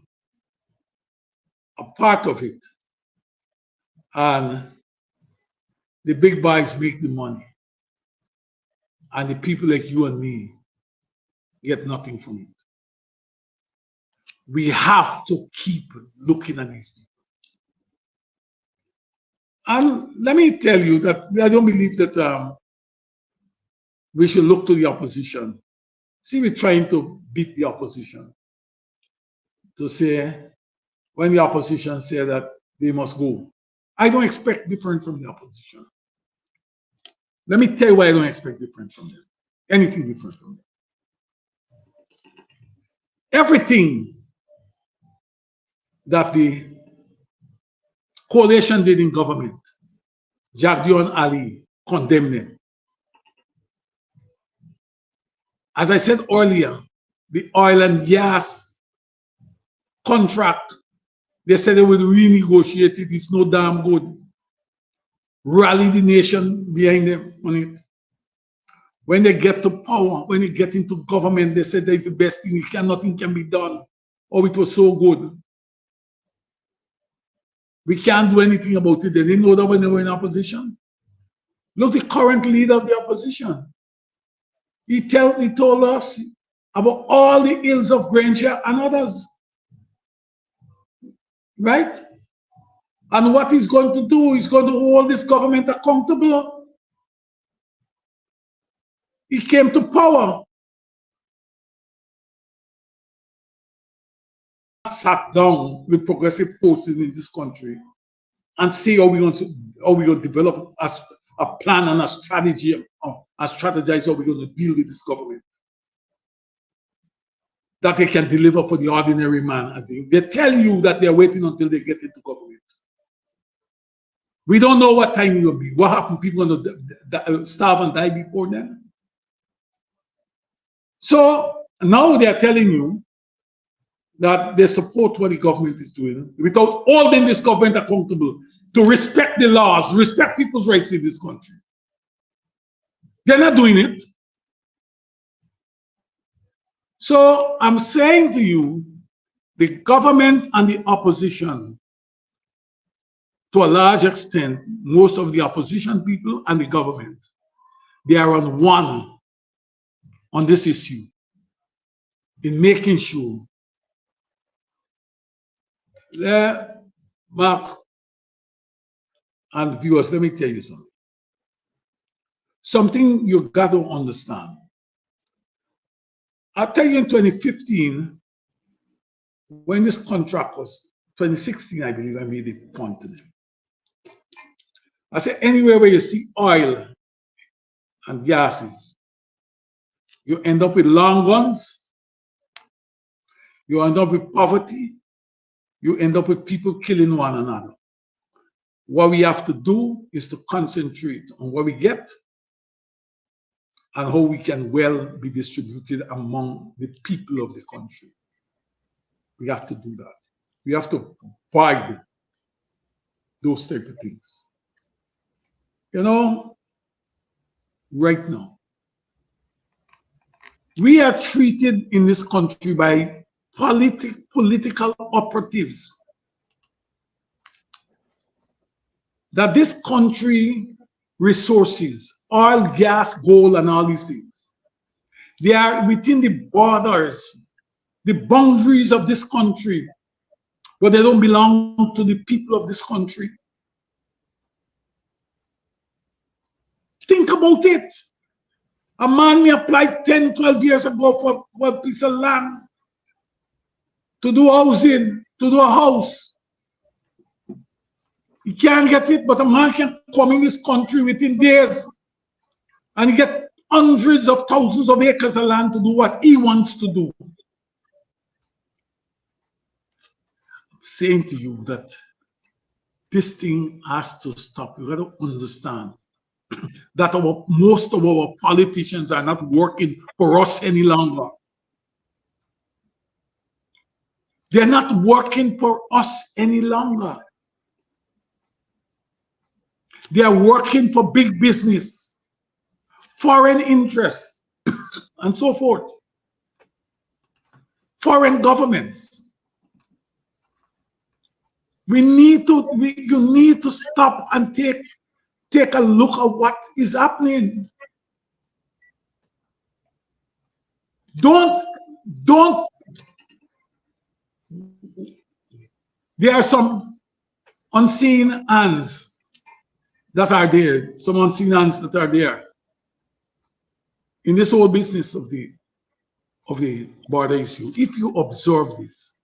a part of it. And the big boys make the money. And the people like you and me get nothing from it. We have to keep looking at these people. And let me tell you that I don't believe that we should look to the opposition. See, we're trying to beat the opposition. To say, when the opposition say that they must go. I don't expect different from the opposition. Let me tell you why I don't expect different from them. Anything different from them. Everything that the coalition did in government, Jack Dio and Ali condemned them. As I said earlier, the oil and gas contract, they said they would renegotiate it. It's no damn good. Rally the nation behind them on it. When they get to power, when they get into government, they said that's the best thing. Nothing can be done. Oh, it was so good. We can't do anything about it. They didn't know that when they were in opposition. Look, the current leader of the opposition. He told us about all the ills of Granger and others. Right? And what he's going to do, he's going to hold this government accountable. He came to power. Sat down with progressive forces in this country and see how we're going to develop a plan and a strategy and strategize how we're going to deal with this government that they can deliver for the ordinary man. They tell you that they're waiting until they get into government. We don't know what time it will be. What happened? People are going to starve and die before then. So now they're telling you that they support what the government is doing without holding this government accountable to respect the laws, respect people's rights in this country. They're not doing it. So I'm saying to you, the government and the opposition to a large extent, most of the opposition people and the government, they are on one on this issue in making sure that, Mark and viewers, let me tell you something. Something you got to understand. I'll tell you in 2015, when this contract was 2016, I believe I made a point to them. I said, anywhere where you see oil and gases, you end up with long guns, you end up with poverty, you end up with people killing one another. What we have to do is to concentrate on what we get and how we can well be distributed among the people of the country. We have to do that. We have to avoid those type of things. You know, right now, we are treated in this country by political operatives that this country resources, oil, gas, gold, and all these things, they are within the borders, the boundaries of this country, but they don't belong to the people of this country. Think about it. A man may apply 10, 12 years ago for a piece of land to do housing, to do a house. He can't get it, but a man can come in this country within days and he get hundreds of thousands of acres of land to do what he wants to do. I'm saying to you that this thing has to stop. You got to understand that most of our politicians are not working for us any longer. They're not working for us any longer. They are working for big business, foreign interests, and so forth. Foreign governments. You need to stop and take a look at what is happening. Don't. There are some unseen hands that are there, some unseen hands that are there in this whole business of the border issue. If you observe this,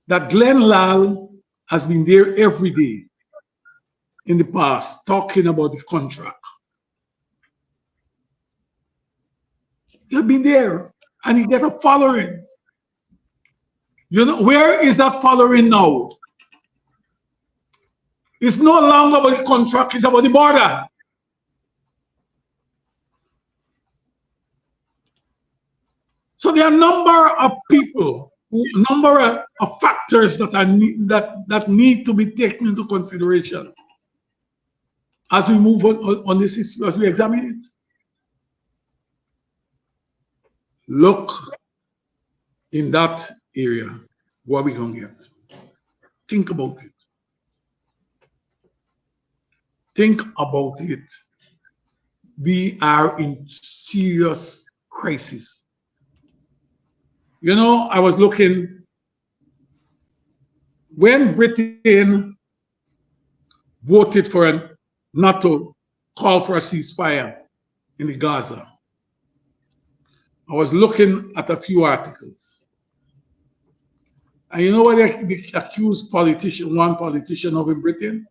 that Glenn Lal has been there every day in the past talking about the contract. He'll be there and he get a following. You know, where is that following now? It's no longer about the contract, it's about the border. So there are a number of people, number of factors that need to be taken into consideration as we move on this issue, as we examine it. Look in that area, what we gonna get. Think about it. Think about it. We are in serious crisis. You know, I was looking when Britain voted for not to call for a ceasefire in the Gaza. I was looking at a few articles. And you know what they accused one politician of in Britain?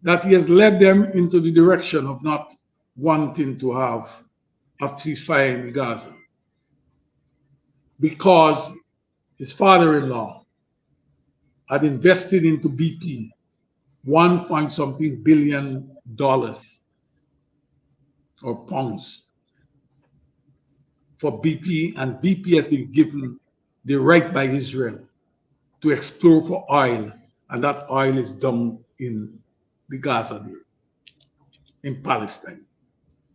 That he has led them into the direction of not wanting to have a ceasefire in Gaza. Because his father-in-law had invested into BP $1.something billion or pounds for BP, and BP has been given the right by Israel to explore for oil, and that oil is dumped in the Gaza there, in Palestine.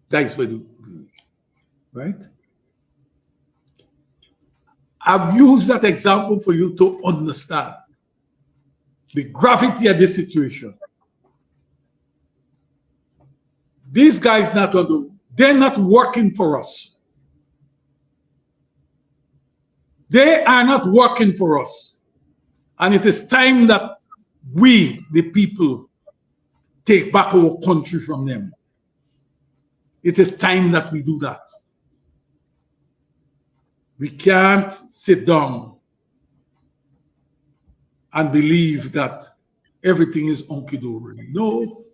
That is where right? I've used that example for you to understand the gravity of this situation. These guys they're not working for us. They are not working for us. And it is time that we, the people, take back our country from them. It is time that we do that. We can't sit down and believe that everything is hunky-dory. No.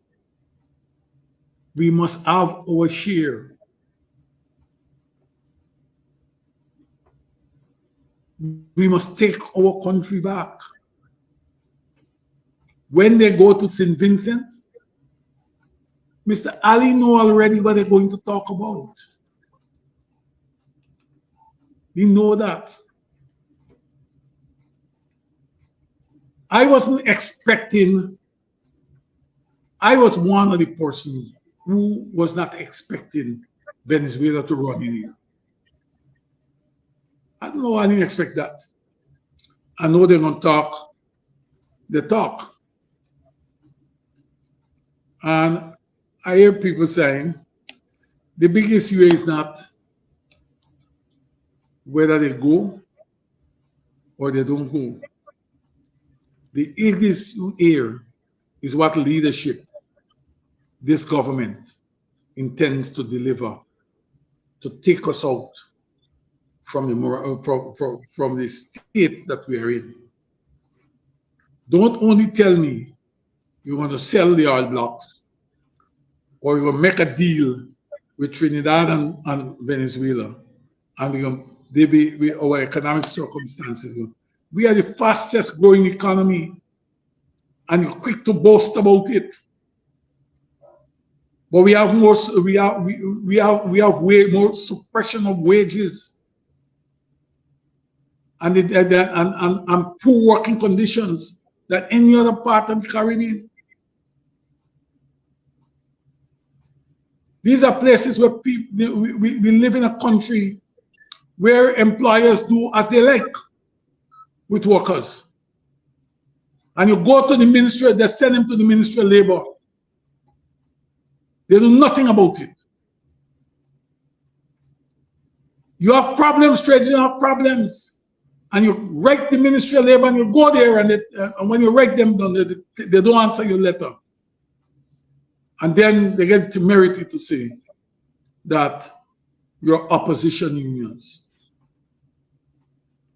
We must have our share. We must take our country back. When they go to St. Vincent, Mr. Ali know already what they're going to talk about. He know that. I wasn't expecting, I was one of the persons who was not expecting Venezuela to run in here. I don't know, I didn't expect that. I know they're going to talk. They talk. And I hear people saying the big issue is not whether they go or they don't go. The issue here is what leadership this government intends to deliver to take us out from the state that we are in. Don't only tell me you want to sell the oil blocks or you will make a deal with Trinidad and Venezuela, and our economic circumstances. We are the fastest growing economy, and you're quick to boast about it. But we have way more suppression of wages and poor working conditions than any other part of the Caribbean. These are places where we live in a country where employers do as they like with workers. And you go to the ministry, they send them to the Ministry of Labor. They do nothing about it. You have problems, traders, you have problems. And you write the Ministry of Labor and you go there, and when you write them down, they don't answer your letter. And then they get temerity to say that you're opposition unions.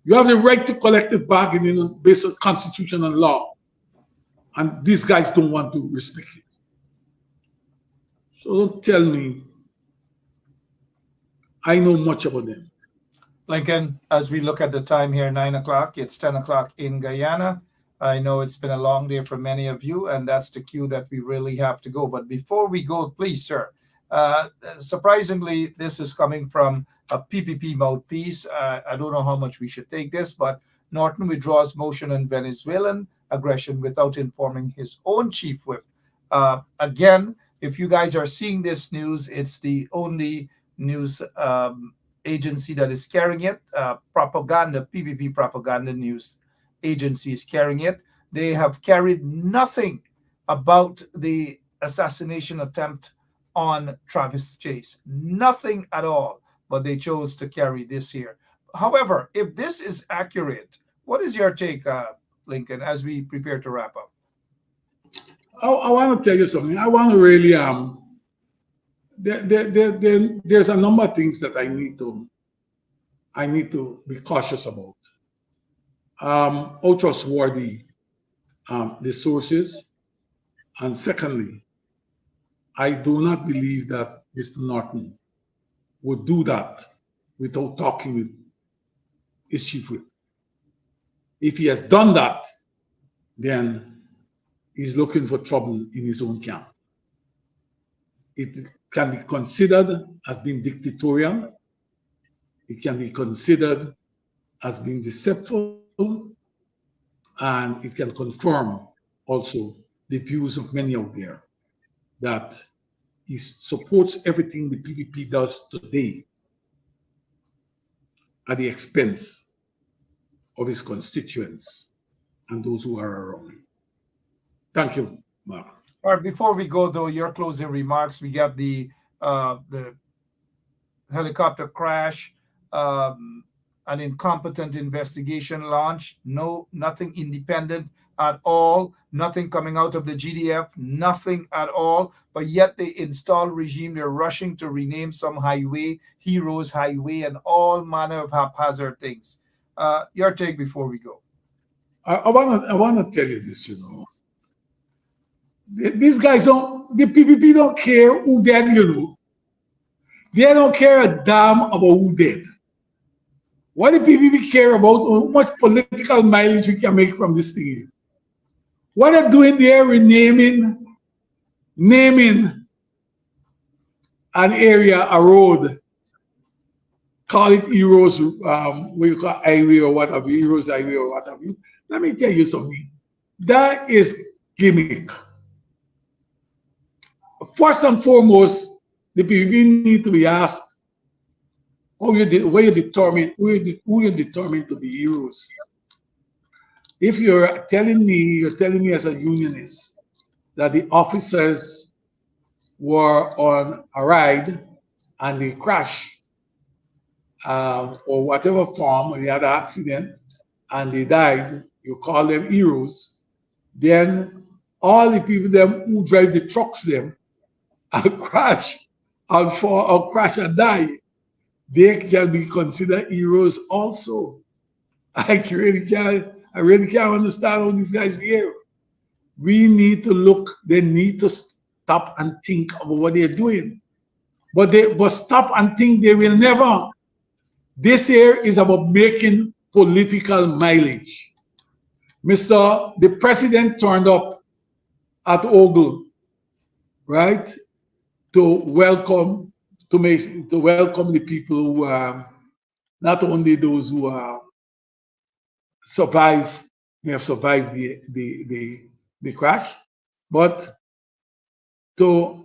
You have the right to collective bargaining based on constitution and law. And these guys don't want to respect it. So don't tell me I know much about them. Lincoln, as we look at the time here, 9 o'clock, it's 10 o'clock in Guyana. I know it's been a long day for many of you, and that's the cue that we really have to go. But before we go, please, sir, surprisingly, this is coming from a PPP mouthpiece. I don't know how much we should take this, but Norton withdraws motion on Venezuelan aggression without informing his own chief whip. Again, if you guys are seeing this news, it's the only news agency that is carrying it. Propaganda, PPP propaganda news agency is carrying it. They have carried nothing about the assassination attempt on Travis Chase. Nothing at all, but they chose to carry this here. However, if this is accurate, what is your take, Lincoln, as we prepare to wrap up? I want to tell you something. I want to really there's a number of things that I need to be cautious about. How trustworthy the sources, and secondly, I do not believe that Mr. Norton would do that without talking with his chief whip. If he has done that, then he's looking for trouble in his own camp. It can be considered as being dictatorial. It can be considered as being deceitful, and it can confirm also the views of many out there that he supports everything the PPP does today at the expense of his constituents and those who are around him. Thank you, Mark. All right, before we go though, your closing remarks. We got the helicopter crash, an incompetent investigation launched. No, nothing independent at all. Nothing coming out of the GDF. Nothing at all. But yet the installed regime, they're rushing to rename some highway, Heroes Highway, and all manner of haphazard things. Your take before we go. I wanna tell you this, you know. These guys don't, the PPP don't care who dead, you know. They don't care a damn about who dead. What the PPP care about how much political mileage we can make from this thing? What they're doing there, renaming, naming an area, a road, call it Heroes, we call highway or what have you, Heroes Highway or what have you. Let me tell you something. That is gimmick. First and foremost, the PPP need to be asked who you determine to be heroes. If you're telling me as a unionist that the officers were on a ride and they crashed or whatever form, they had an accident and they died, you call them heroes, then all the people them who drive the trucks them and crash and fall or crash and die, they can be considered heroes also. I really can't understand how these guys behave. We need to look, they need to stop and think about what they're doing. But stop and think they will never. This here is about making political mileage. The president turned up at Ogle, right? To welcome the people who not only those who may have survived the crash, but to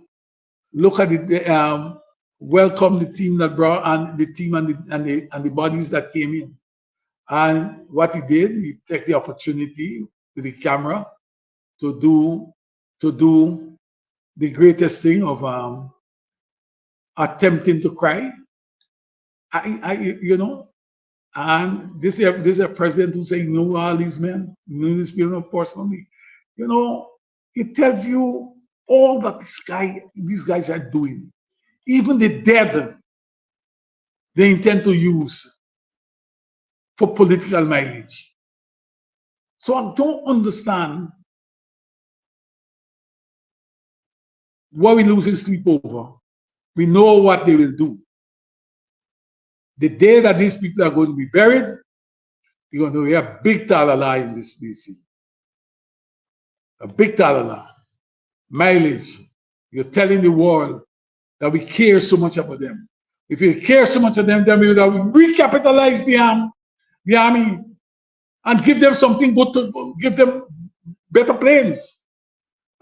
look at the welcome the team that brought and the team and the bodies that came in. And what he did, he took the opportunity with the camera to do the greatest thing of attempting to cry. You know, and this is a president who's saying no all these men, know these people personally. You know, it tells you all that these guys are doing. Even the dead, they intend to use for political mileage. So I don't understand why we losing sleep over. We know what they will do. The day that these people are going to be buried, you're going to hear a big talala in this BC. A big talala. Mileage. You're telling the world that we care so much about them. If you care so much of them, then we would have recapitalized the army and give them something good to give them better planes.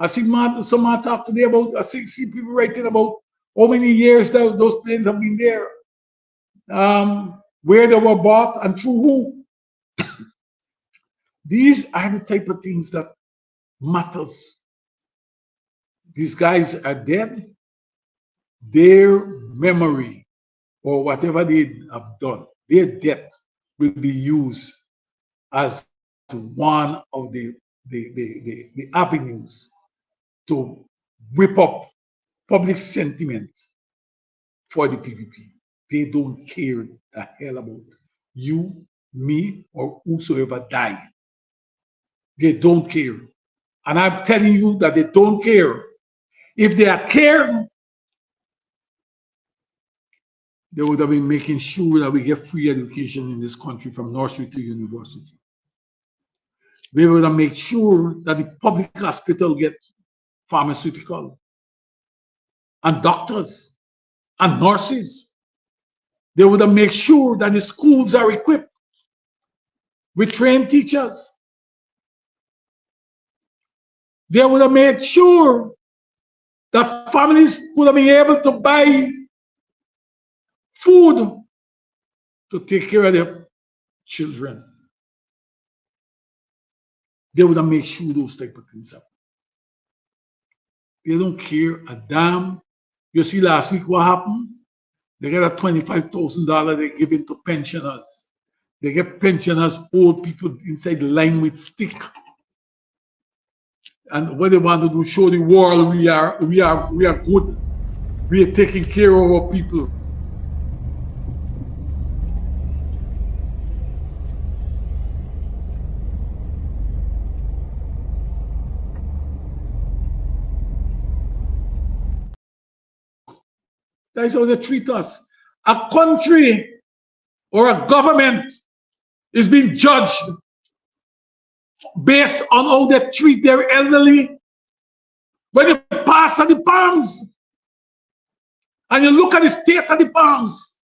I see some talk today about, I see people writing about how many years those planes have been there, where they were bought and through who. These are the type of things that matters. These guys are dead. Their memory or whatever they have done, their death will be used as one of the avenues to whip up public sentiment for the PPP. They don't care the hell about you, me, or whosoever die. They don't care. And I'm telling you that they don't care. If they had cared, they would have been making sure that we get free education in this country from nursery to university. They would have made sure that the public hospital get pharmaceutical and doctors and nurses. They would have made sure that the schools are equipped with trained teachers. They would have made sure that families would have been able to buy food to take care of their children. They would have made sure those type of things happen. They don't care a damn. You see last week what happened? They get a $25,000 they give it to pensioners. They get pensioners, old people inside the line with stick. And what they want to do, show the world we are good. We are taking care of our people. That's how they treat us. A country or a government is being judged based on how they treat their elderly. When they pass at the palms, and you look at the state of the palms,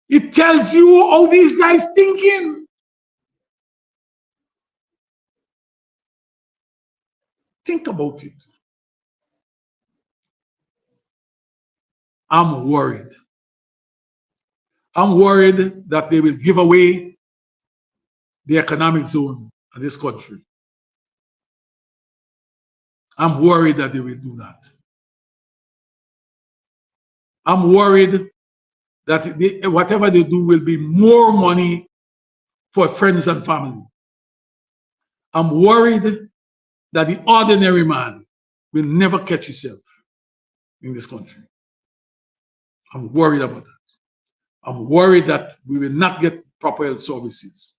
it tells you how these guys thinking. Think about it. I'm worried. I'm worried that they will give away the economic zone of this country. I'm worried that they will do that. I'm worried that whatever they do will be more money for friends and family. I'm worried that the ordinary man will never catch himself in this country. I'm worried about that. I'm worried that we will not get proper health services.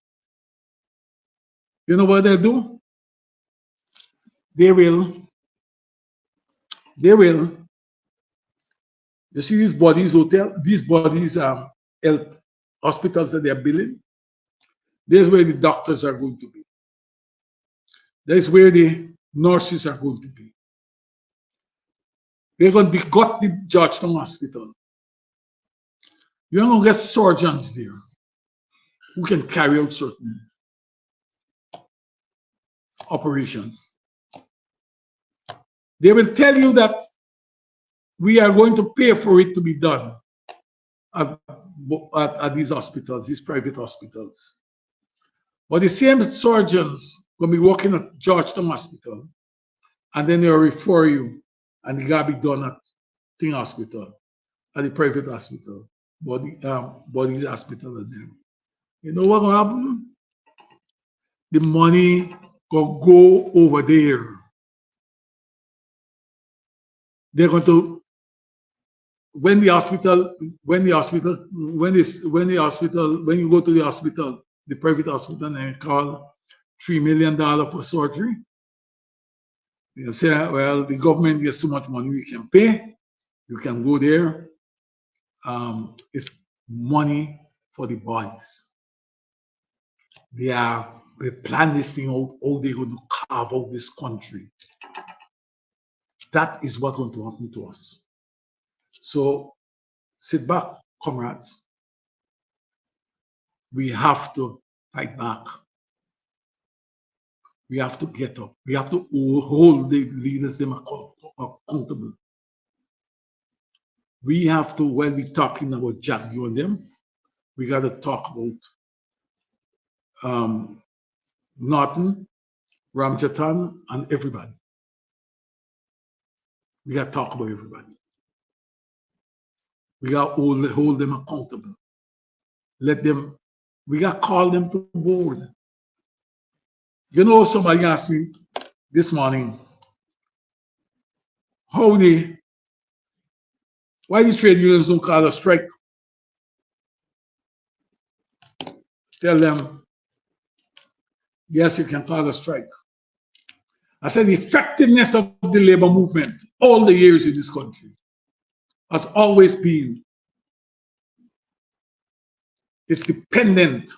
You know what they'll do? They will, you see these bodies health hospitals that they're building? There's where the doctors are going to be. That's where the nurses are going to be. They're going to gut the Georgetown Hospital. You're going to get surgeons there who can carry out certain operations. They will tell you that we are going to pay for it to be done at these hospitals, these private hospitals. But the same surgeons will be working at Georgetown Hospital, and then they'll refer you, and it got to be done at Ting Hospital, at the private hospital, Body's Hospital at them. You know what will happen? The money will go over there. They're going to when you go to the hospital, the private hospital, and they call $3 million for surgery. You say, well, the government gets so much money we can pay. You can go there. It's money for the boys. They plan this thing out, how they're going to carve out this country. That is what's going to happen to us. So sit back, comrades. We have to fight back. We have to get up. We have to hold the leaders them accountable. We have to, when we're talking about Jack and them, we got to talk about Norton, Ramjatan, and everybody. We got to talk about everybody. We got to hold them accountable. We got to call them to board. You know, somebody asked me this morning, why the trade unions don't call a strike? Tell them, yes, you can call a strike. I said the effectiveness of the labor movement all the years in this country has always been, it's dependent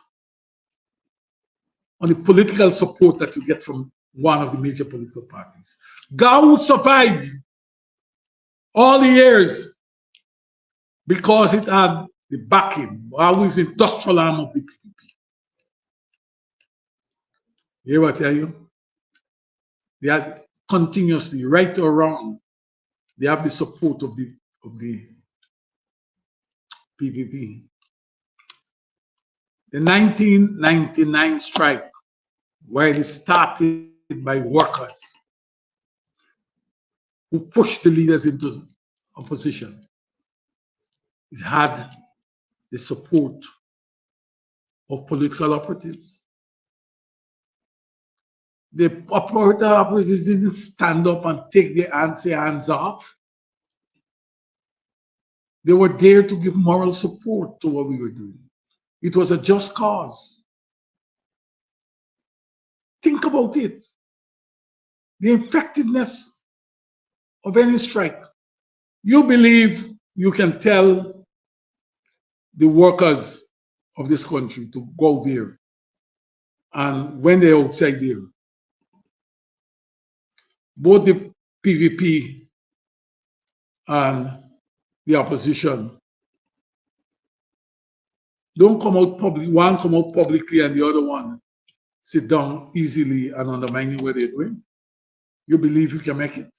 on the political support that you get from one of the major political parties. GAU survived all the years because it had the backing, always the industrial arm of the PPP. You hear what I tell you? They are continuously, right or wrong, they have the support of the PPP. The 1999 strike, while it started by workers, who pushed the leaders into opposition. It had the support of political operatives. The political operatives didn't stand up and take their hands off. They were there to give moral support to what we were doing. It was a just cause. Think about it. The effectiveness of any strike. You believe you can tell the workers of this country to go there, and when they're outside there, both the PPP and the opposition don't come out public. One come out publicly and the other one sit down easily and undermining what they're doing. You believe you can make it?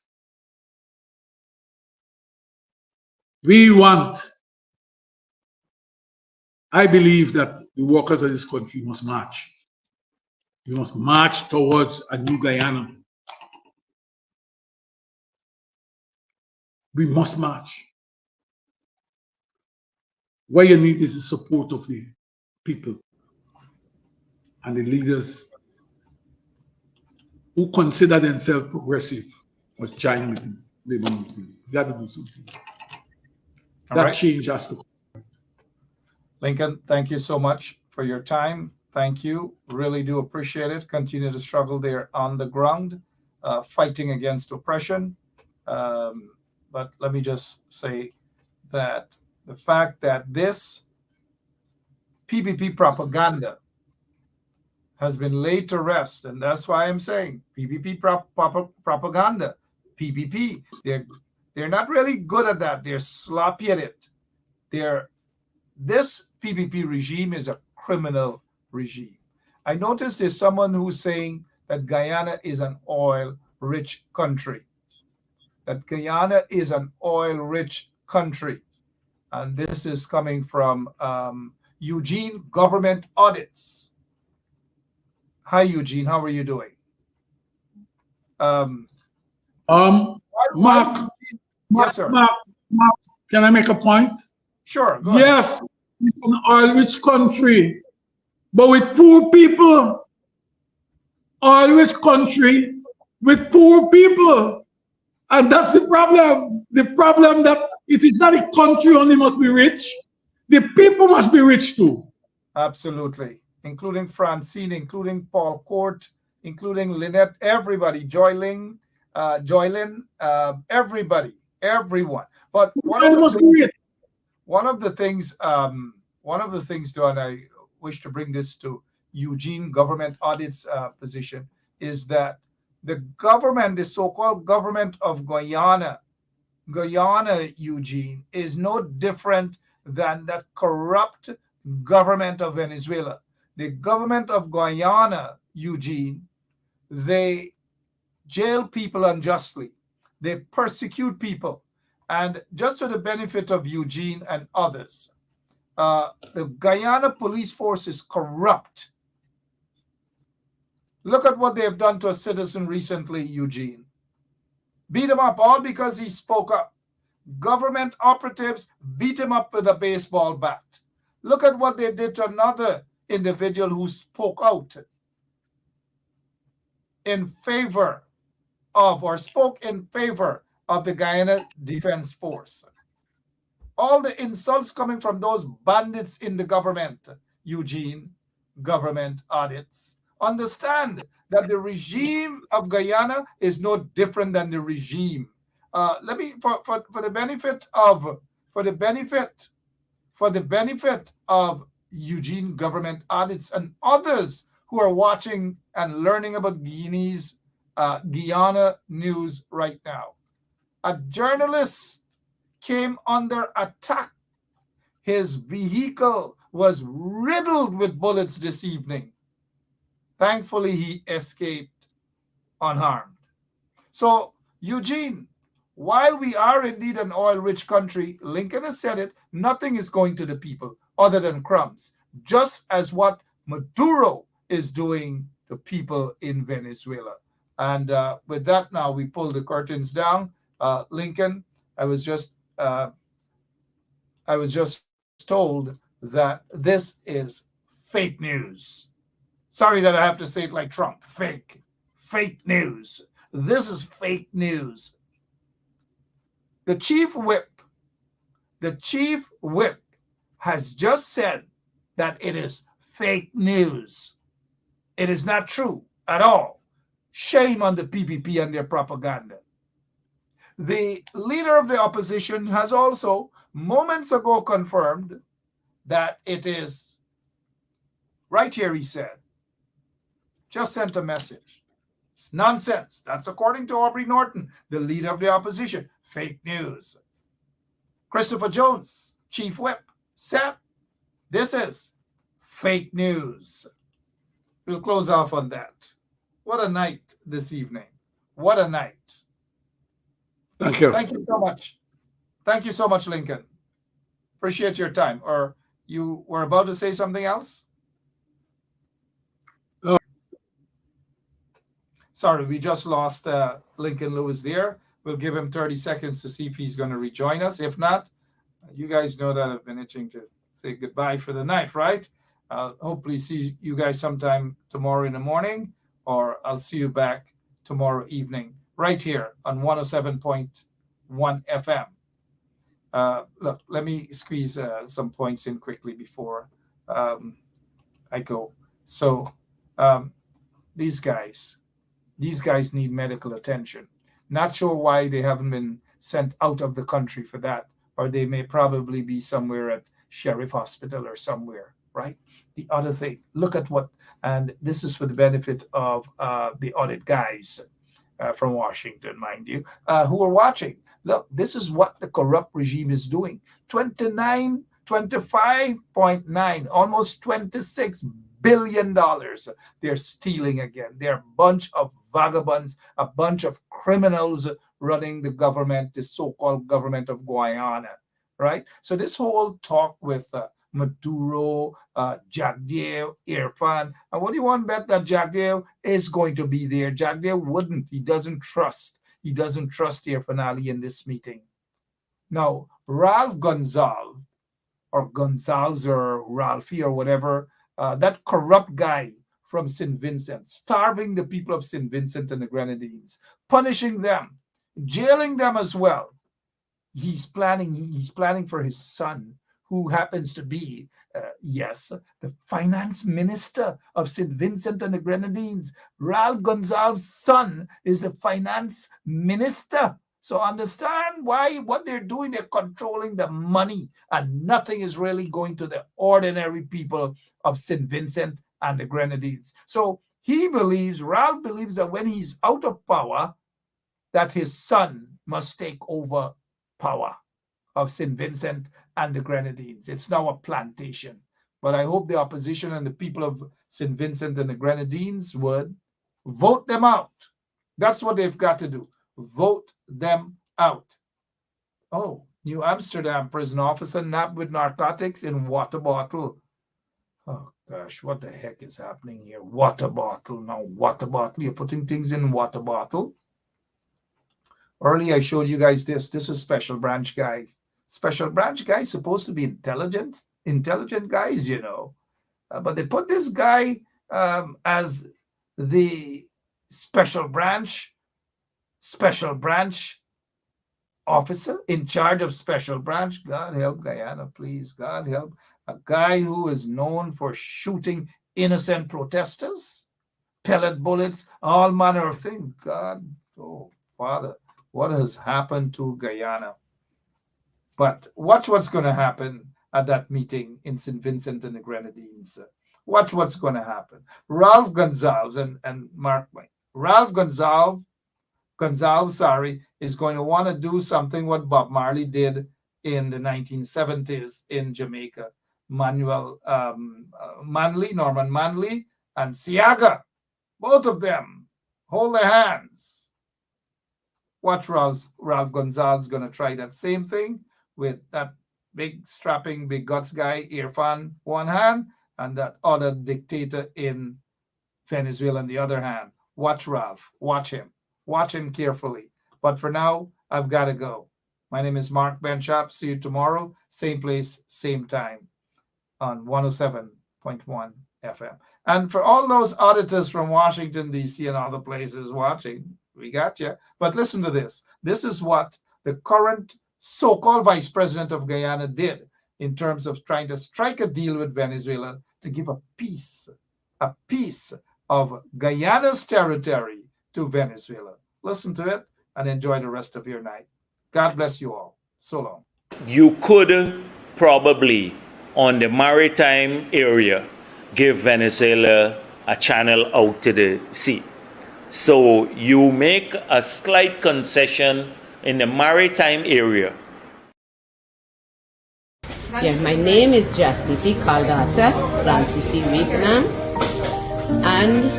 I believe that the workers of this country must march. We must march towards a new Guyana. We must march. What you need is the support of the people and the leaders who consider themselves progressive must join with the labor movement. You got to do something. That change has to come. Lincoln, thank you so much for your time. Thank you. Really do appreciate it. Continue to struggle there on the ground, fighting against oppression. But let me just say that the fact that this PPP propaganda has been laid to rest, and that's why I'm saying PPP propaganda, PPP. They're not really good at that. They're sloppy at it. This PPP regime is a criminal regime. I noticed there's someone who's saying that Guyana is an oil-rich country. That Guyana is an oil-rich country. And this is coming from Eugene Government Audits. Hi, Eugene. How are you doing? Mark, yes, sir. Mark, can I make a point? Sure. Go yes, ahead. It's an oil-rich country, but with poor people. Oil-rich country with poor people. And that's the problem. The problem that it is not a country only must be rich. The people must be rich too. Absolutely. Including Francine, including Paul Court, including Lynette, everybody, Joylyn, everybody, everyone. But one of the things, though, and I wish to bring this to Eugene Government Audit's position, is that the government, the so-called government of Guyana, Eugene, is no different than that corrupt government of Venezuela. The government of Guyana, Eugene, they jail people unjustly. They persecute people. And just for the benefit of Eugene and others, the Guyana police force is corrupt. Look at what they have done to a citizen recently, Eugene. Beat him up, all because he spoke up. Government operatives beat him up with a baseball bat. Look at what they did to another individual who spoke out in favor of, or spoke in favor of, the Guyana Defense Force. All the insults coming from those bandits in the government, Eugene, Government Audits. Understand that the regime of Guyana is no different than the regime. Let me, for the benefit of Eugene Government Audits and others who are watching and learning about Guyana news right now. A journalist came under attack. His vehicle was riddled with bullets this evening. Thankfully, he escaped unharmed. So, Eugene, while we are indeed an oil-rich country, Lincoln has said it, nothing is going to the people other than crumbs, just as what Maduro is doing to people in Venezuela. And with that, now we pull the curtains down Lincoln, I was just told that this is fake news. Sorry that I have to say it like Trump. Fake news. This is fake news. The chief whip has just said that it is fake news. It is not true at all. Shame on the PPP and their propaganda. The leader of the opposition has also moments ago confirmed that it is, right here he said, just sent a message. It's nonsense. That's according to Aubrey Norton, the leader of the opposition. Fake news. Christopher Jones, chief whip, said this is fake news. We'll close off on that. What a night this evening. What a night. Thank you. Thank you so much. Thank you so much, Lincoln. Appreciate your time. Or you were about to say something else? No. Sorry, we just lost Lincoln Lewis there. We'll give him 30 seconds to see if he's going to rejoin us. If not, you guys know that I've been itching to say goodbye for the night, right? I'll hopefully see you guys sometime tomorrow in the morning, or I'll see you back tomorrow evening right here on 107.1 FM. Look, let me squeeze some points in quickly before I go. So these guys need medical attention. Not sure why they haven't been sent out of the country for that, or they may probably be somewhere at Sheriff Hospital or somewhere, right? The other thing, look at what, and this is for the benefit of the audit guys from Washington, mind you, who are watching. Look, this is what the corrupt regime is doing. 25.9, almost $26 billion. They're stealing again. They're a bunch of vagabonds, a bunch of criminals running the government, the so-called government of Guyana, right? So this whole talk with Maduro, Jagdeo, Irfan, and what do you want to bet that Jagdeo is going to be there? Jagdeo wouldn't. He doesn't trust Irfan Ali in this meeting. Now, Ralph Gonzalez, or Gonzalez or Ralphie or whatever, that corrupt guy from St. Vincent, starving the people of St. Vincent and the Grenadines, punishing them, jailing them as well. He's planning for his son, who happens to be, the finance minister of St. Vincent and the Grenadines. Ralph Gonzalez's son is the finance minister. So understand what they're doing. They're controlling the money, and nothing is really going to the ordinary people of St. Vincent and the Grenadines. So Ralph believes that when he's out of power, that his son must take over power of St. Vincent and the Grenadines. It's now a plantation. But I hope the opposition and the people of St. Vincent and the Grenadines would vote them out. That's what they've got to do. Vote them out. Oh, New Amsterdam prison officer nabbed with narcotics in water bottle. Oh gosh, what the heck is happening here? Water bottle. Now, water bottle. You're putting things in water bottle. Earlier, I showed you guys this. This is Special Branch guy. Special Branch guy is supposed to be intelligent guys, you know. But they put this guy as the Special Branch officer in charge of Special Branch. God help Guyana, please. God help. A guy who is known for shooting innocent protesters, pellet bullets, all manner of things. God, oh, Father, what has happened to Guyana? But watch what's going to happen at that meeting in St. Vincent and the Grenadines. Watch what's going to happen. Ralph Gonzalez and Mark White. Ralph Gonzalez, is going to want to do something what Bob Marley did in the 1970s in Jamaica. Norman Manley, and Siaga, both of them, hold their hands. Watch Ralph Gonzalez going to try that same thing with that big strapping, big guts guy, Irfan, one hand, and that other dictator in Venezuela on the other hand. Watch Ralph. Watch him. Watch him carefully. But for now, I've got to go. My name is Mark Benchop. See you tomorrow, same place, same time on 107.1 FM. And for all those auditors from Washington, D.C. and other places watching, we got you. But listen to this. This is what the current so-called vice president of Guyana did in terms of trying to strike a deal with Venezuela to give a piece of Guyana's territory to Venezuela. Listen to it and enjoy the rest of your night. God bless you all. So long. You could probably, on the maritime area, give Venezuela a channel out to the sea. So you make a slight concession in the maritime area. Yeah, my name is Justity Caldata Francis Vietnam, and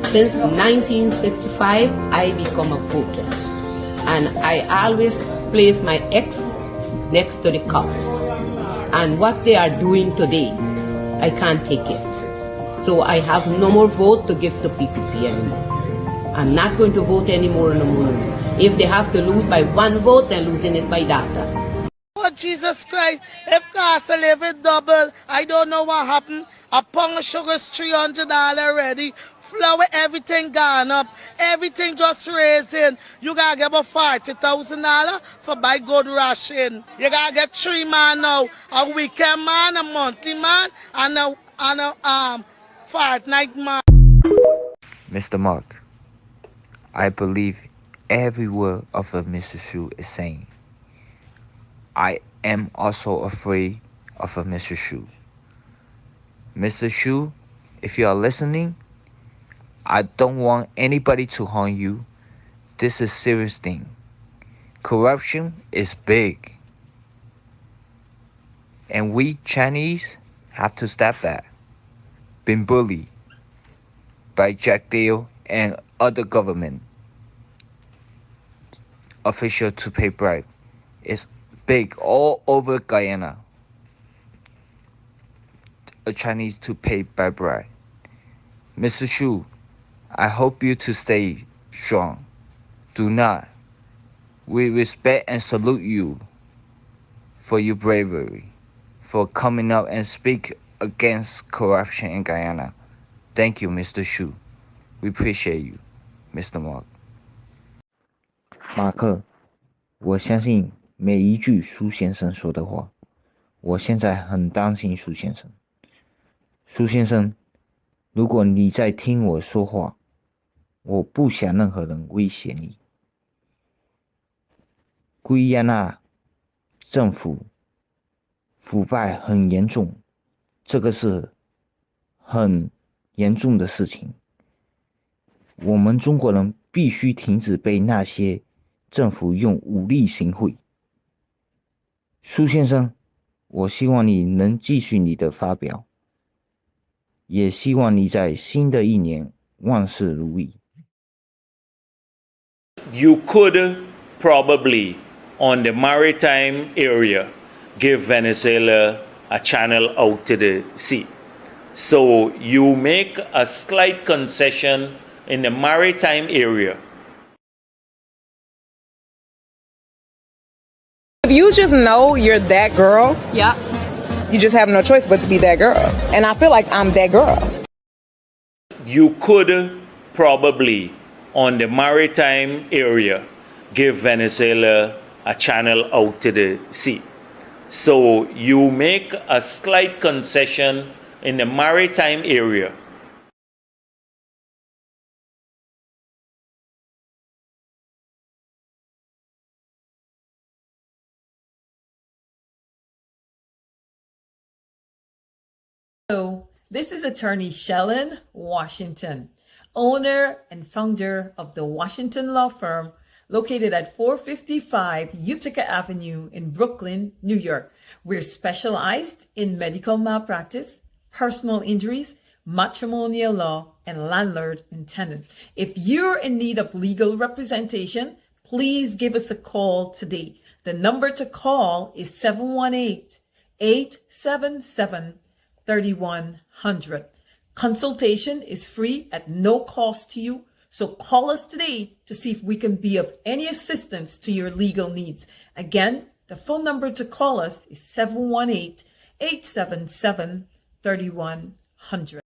since 1965 I become a voter, and I always place my X next to the cup. And what they are doing today, I can't take it. So I have no more vote to give to PPP anymore. I'm not going to vote anymore no more. If they have to lose by one vote, they're losing it by data. Oh, Jesus Christ, if cost of living double, I don't know what happened. A pound of sugar is $300 already. Flour, everything gone up. Everything just raising. You gotta get about $40,000 for buy good ration. You gotta get 3 man now. A weekend man, a monthly man, and a fortnight man. Mr. Mark, I believe every word of what Mr. Shu is saying. I am also afraid of Mr. Shu. Mr. Shu, if you are listening, I don't want anybody to harm you. This is a serious thing. Corruption is big. And we Chinese have to stop that. Been bullied by Jack Dale and other government official to pay bribe. It's big all over Guyana. A Chinese to pay by bribe. Mr. Shu, I hope you to stay strong. Do not. We respect and salute you for your bravery, for coming up and speak against corruption in Guyana. Thank you, Mr. Shu. We appreciate you, Mr. Mark. 马克，我相信每一句苏先生说的话。我现在很担心苏先生。苏先生，如果你在听我说话，我不想任何人威胁你。圭亚那政府腐败很严重，这个是很严重的事情。我们中国人必须停止被那些政府用武力行贿。苏先生，我希望你能继续你的发表，也希望你在新的一年万事如意。You could probably, on the maritime area, give Venezuela a channel out to the sea. So you make a slight concession in the maritime area. If you just know you're that girl, Yeah. you just have no choice but to be that girl. And I feel like I'm that girl. You could probably, on the maritime area, give Venezuela a channel out to the sea. So you make a slight concession in the maritime area. So, this is attorney Shellen Washington, owner and founder of the Washington law firm located at 455 Utica Avenue in Brooklyn, New York. We're specialized in medical malpractice, personal injuries, matrimonial law, and landlord and tenant. If you're in need of legal representation, please give us a call today. The number to call is 718-877-3100. Consultation is free at no cost to you, So call us today to see if we can be of any assistance to your legal needs. Again, the phone number to call us is 718-877-3100.